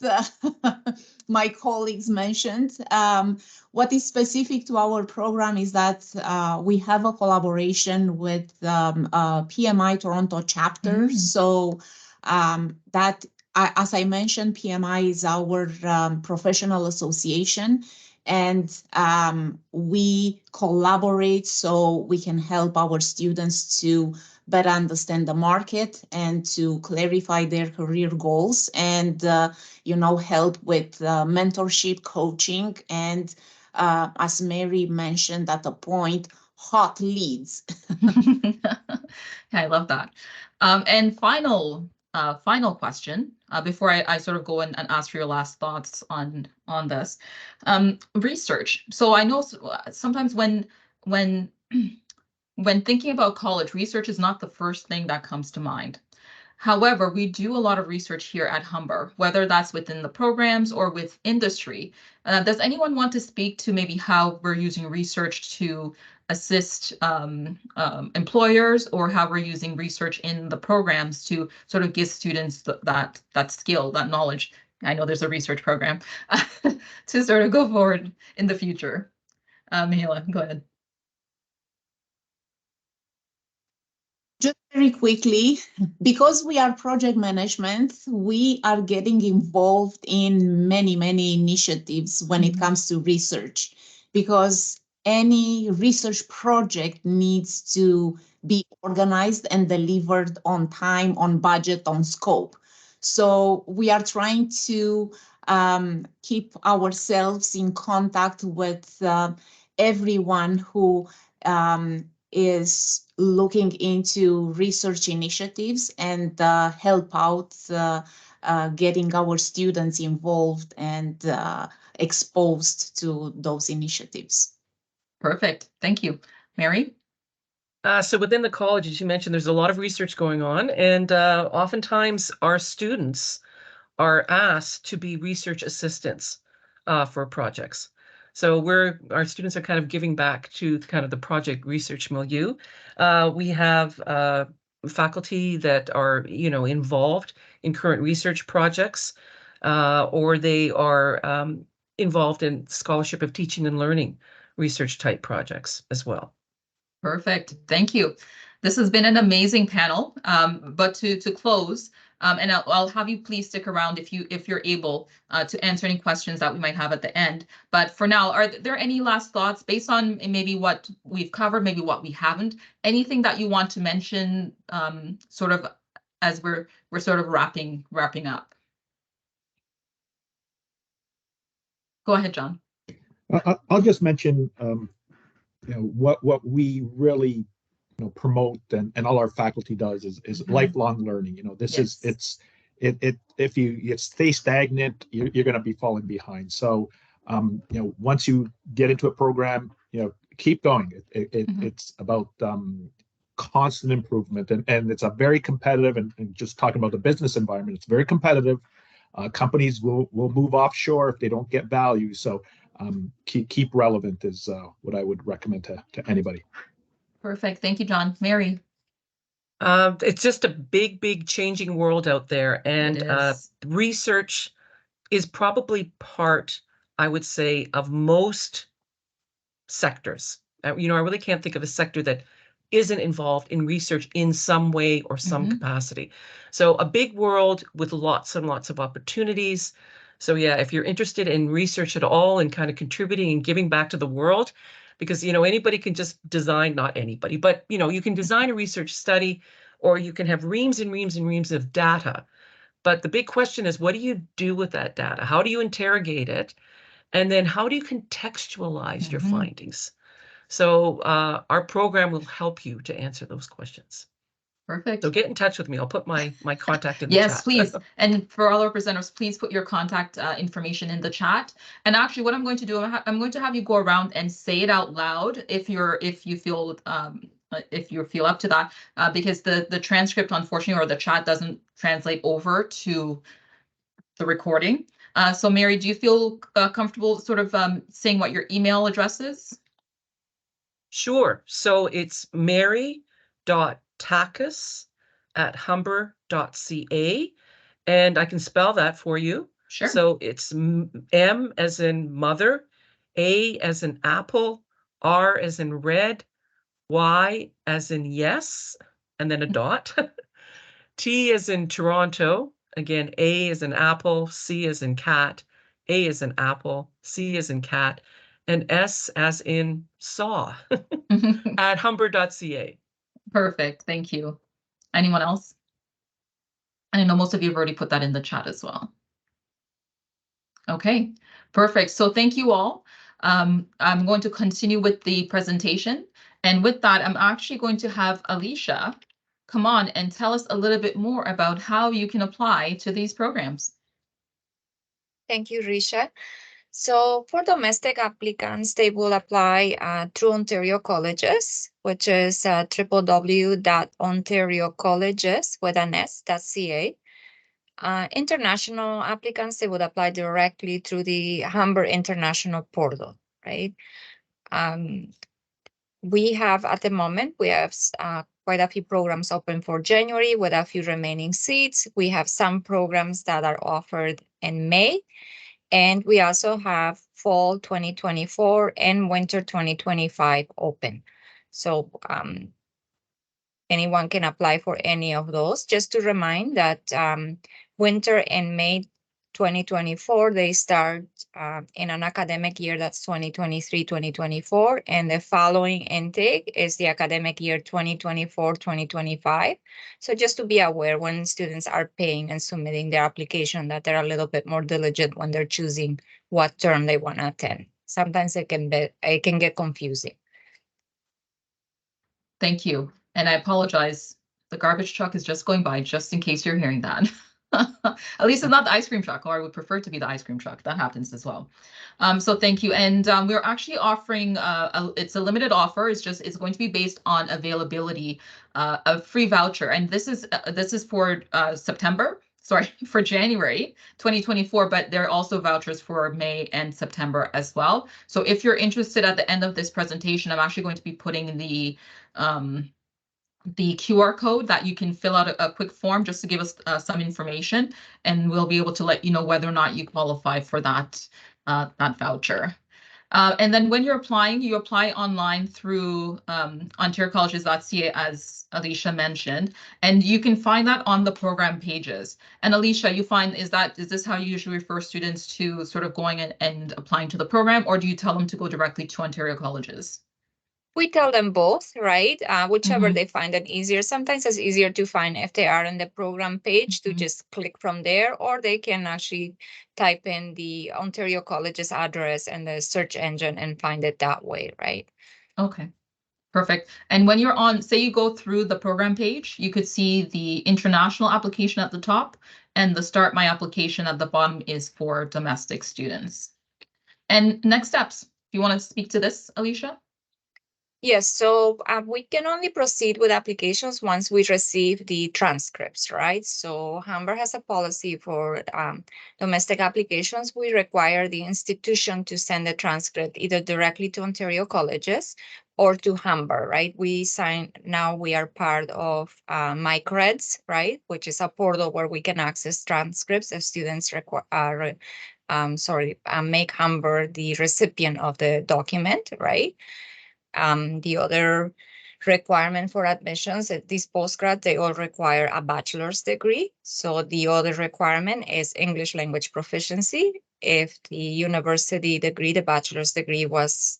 my colleagues mentioned. What is specific to our program is that we have a collaboration with PMI Toronto chapter. So that, as I mentioned, PMI is our professional association, and we collaborate so we can help our students to better understand the market and to clarify their career goals, and help with mentorship, coaching, and as Mary mentioned at the point, hot leads. I love that. And final question before I sort of go and ask for your last thoughts on this. Research. So I know sometimes when thinking about college, research is not the first thing that comes to mind. However, we do a lot of research here at Humber, whether that's within the programs or with industry. Does anyone want to speak to maybe how we're using research to assist employers, or how we're using research in the programs to sort of give students that skill, that knowledge? I know there's a research program to sort of go forward in the future. Mahela, go ahead. Just very quickly, because we are project management, we are getting involved in many, many initiatives when it comes to research, because any research project needs to be organized and delivered on time, on budget, on scope. So we are trying to keep ourselves in contact with everyone who is looking into research initiatives and help out getting our students involved and exposed to those initiatives. Perfect. Thank you. Mary? So within the college, as you mentioned, there's a lot of research going on, and oftentimes our students are asked to be research assistants for projects. So our students are kind of giving back to kind of the project research milieu. We have faculty that are, involved in current research projects. or they are involved in scholarship of teaching and learning research type projects as well. Perfect. Thank you. This has been an amazing panel. But to close, and I'll have you please stick around if you're able to answer any questions that we might have at the end. But for now, are there any last thoughts based on maybe what we've covered, maybe what we haven't? Anything that you want to mention, sort of as we're sort of wrapping up? Go ahead, John. I'll just mention, what we really promote and all our faculty does is lifelong learning. This is if you stay stagnant, you're going to be falling behind. So once you get into a program, keep going. It's about constant improvement, and it's a very competitive, and just talking about the business environment, it's very competitive. Companies will move offshore if they don't get value. So keep relevant is what I would recommend to anybody. Perfect. Thank you, John. Mary. It's just a big changing world out there, and research is probably part, I would say, of most sectors. I really can't think of a sector that isn't involved in research in some way or some capacity. So a big world with lots and lots of opportunities. So yeah, if you're interested in research at all and kind of contributing and giving back to the world, because anybody can just design, not anybody, but you can design a research study, or you can have reams and reams and reams of data. But the big question is, what do you do with that data? How do you interrogate it? And then how do you contextualize your findings? So our program will help you to answer those questions. Perfect. So get in touch with me. I'll put my contact in the yes, chat. please. And for all our presenters, please put your contact information in the chat. And actually, what I'm going to do, I'm going to have you go around and say it out loud if you feel up to that, because the transcript, unfortunately, or the chat doesn't translate over to the recording. So Mary, do you feel comfortable sort of saying what your email address is? Sure. So it's mary.takas@humber.ca, and I can spell that for you. Sure. So it's M as in mother, A as in apple, R as in red, Y as in yes, and then a dot. T as in Toronto, again, A as in apple, C as in cat, A as in apple, C as in cat, and S as in saw at humber.ca. Perfect. Thank you. Anyone else? And I know most of you have already put that in the chat as well. Okay, perfect. So thank you all. I'm going to continue with the presentation. And with that, I'm actually going to have Alicia come on and tell us a little bit more about how you can apply to these programs. Thank you, Risha. So for domestic applicants, they will apply through Ontario Colleges, which is www.ontariocolleges.ca. International applicants, they would apply directly through the Humber International Portal, right? We have, at the moment, we have quite a few programs open for January with a few remaining seats. We have some programs that are offered in May. And we also have fall 2024 and winter 2025 open. So anyone can apply for any of those. Just to remind that winter and May 2024, they start in an academic year that's 2023-2024, and the following intake is the academic year 2024-2025. So just to be aware when students are paying and submitting their application, that they're a little bit more diligent when they're choosing what term they want to attend. Sometimes it can get confusing. Thank you. And I apologize. The garbage truck is just going by, just in case you're hearing that. At least it's not the ice cream truck, or I would prefer it to be the ice cream truck. That happens as well. So thank you. And we're actually offering, it's a limited offer. It's going to be based on availability, a free voucher. And this is for September, sorry, for January 2024, but there are also vouchers for May and September as well. So if you're interested, at the end of this presentation, I'm actually going to be putting the the QR code that you can fill out a quick form just to give us some information, and we'll be able to let you know whether or not you qualify for that voucher. And then when you're applying, you apply online through OntarioColleges.ca, as Alicia mentioned, and you can find that on the program pages. And Alicia, you find, is this how you usually refer students to sort of going and applying to the program, or do you tell them to go directly to Ontario Colleges? We tell them both, right? Whichever they find it easier. Sometimes it's easier to find if they are in the program page to just click from there, or they can actually type in the Ontario College's address in the search engine and find it that way, right? Okay, perfect. And when you're on, say you go through the program page, you could see the international application at the top, and the Start My Application at the bottom is for domestic students. And next steps, do you want to speak to this, Alicia? Yes, so we can only proceed with applications once we receive the transcripts, right? So Humber has a policy for domestic applications. We require the institution to send the transcript either directly to Ontario Colleges or to Humber, right? We are part of MyCreds, right? Which is a portal where we can access transcripts if students make Humber the recipient of the document, right? The other requirement for admissions at these postgrad, they all require a bachelor's degree. So the other requirement is English language proficiency. If the university degree, the bachelor's degree, was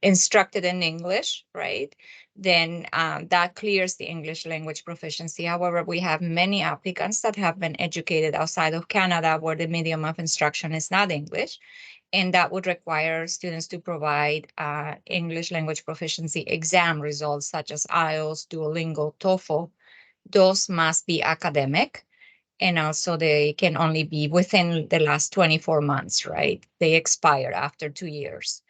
instructed in English, right, then that clears the English language proficiency. However, we have many applicants that have been educated outside of Canada where the medium of instruction is not English. And that would require students to provide English language proficiency exam results such as IELTS, Duolingo, TOEFL. Those must be academic, and also they can only be within the last 24 months, right? They expire after 2 years.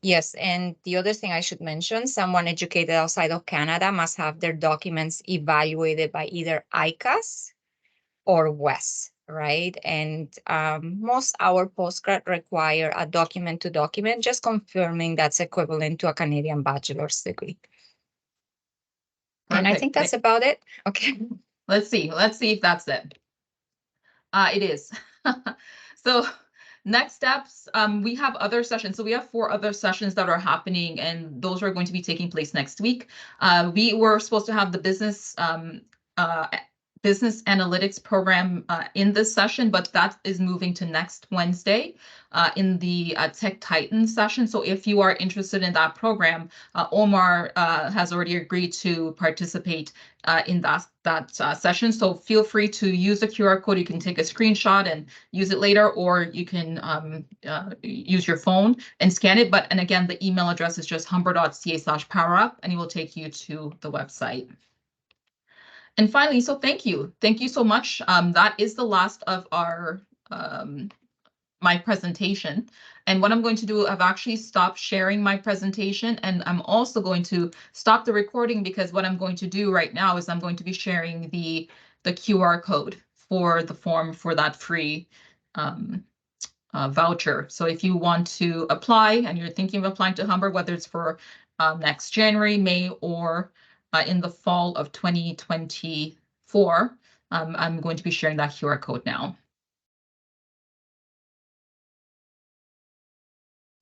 Yes, and the other thing I should mention, someone educated outside of Canada must have their documents evaluated by either ICAS or WES, right? And most our postgrad require a document to document, just confirming that's equivalent to a Canadian bachelor's degree. And I think that's about it. Okay. Let's see if that's it. It is. So next steps, we have other sessions. So we have 4 other sessions that are happening, and those are going to be taking place next week. We were supposed to have the business analytics program in this session, but that is moving to next Wednesday in the Tech Titan session. So if you are interested in that program, Omar has already agreed to participate in that session. So feel free to use the QR code. You can take a screenshot and use it later, or you can use your phone and scan it. And again, the email address is just humber.ca/powerup, and it will take you to the website. And finally, so thank you so much. That is the last of our my presentation. And what I'm going to do, I've actually stopped sharing my presentation, and I'm also going to stop the recording, because what I'm going to do right now is I'm going to be sharing the QR code for the form for that free voucher. So if you want to apply and you're thinking of applying to Humber, whether it's for next January, May, or in the fall of 2024, I'm going to be sharing that QR code now.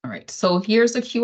All right, so here's the QR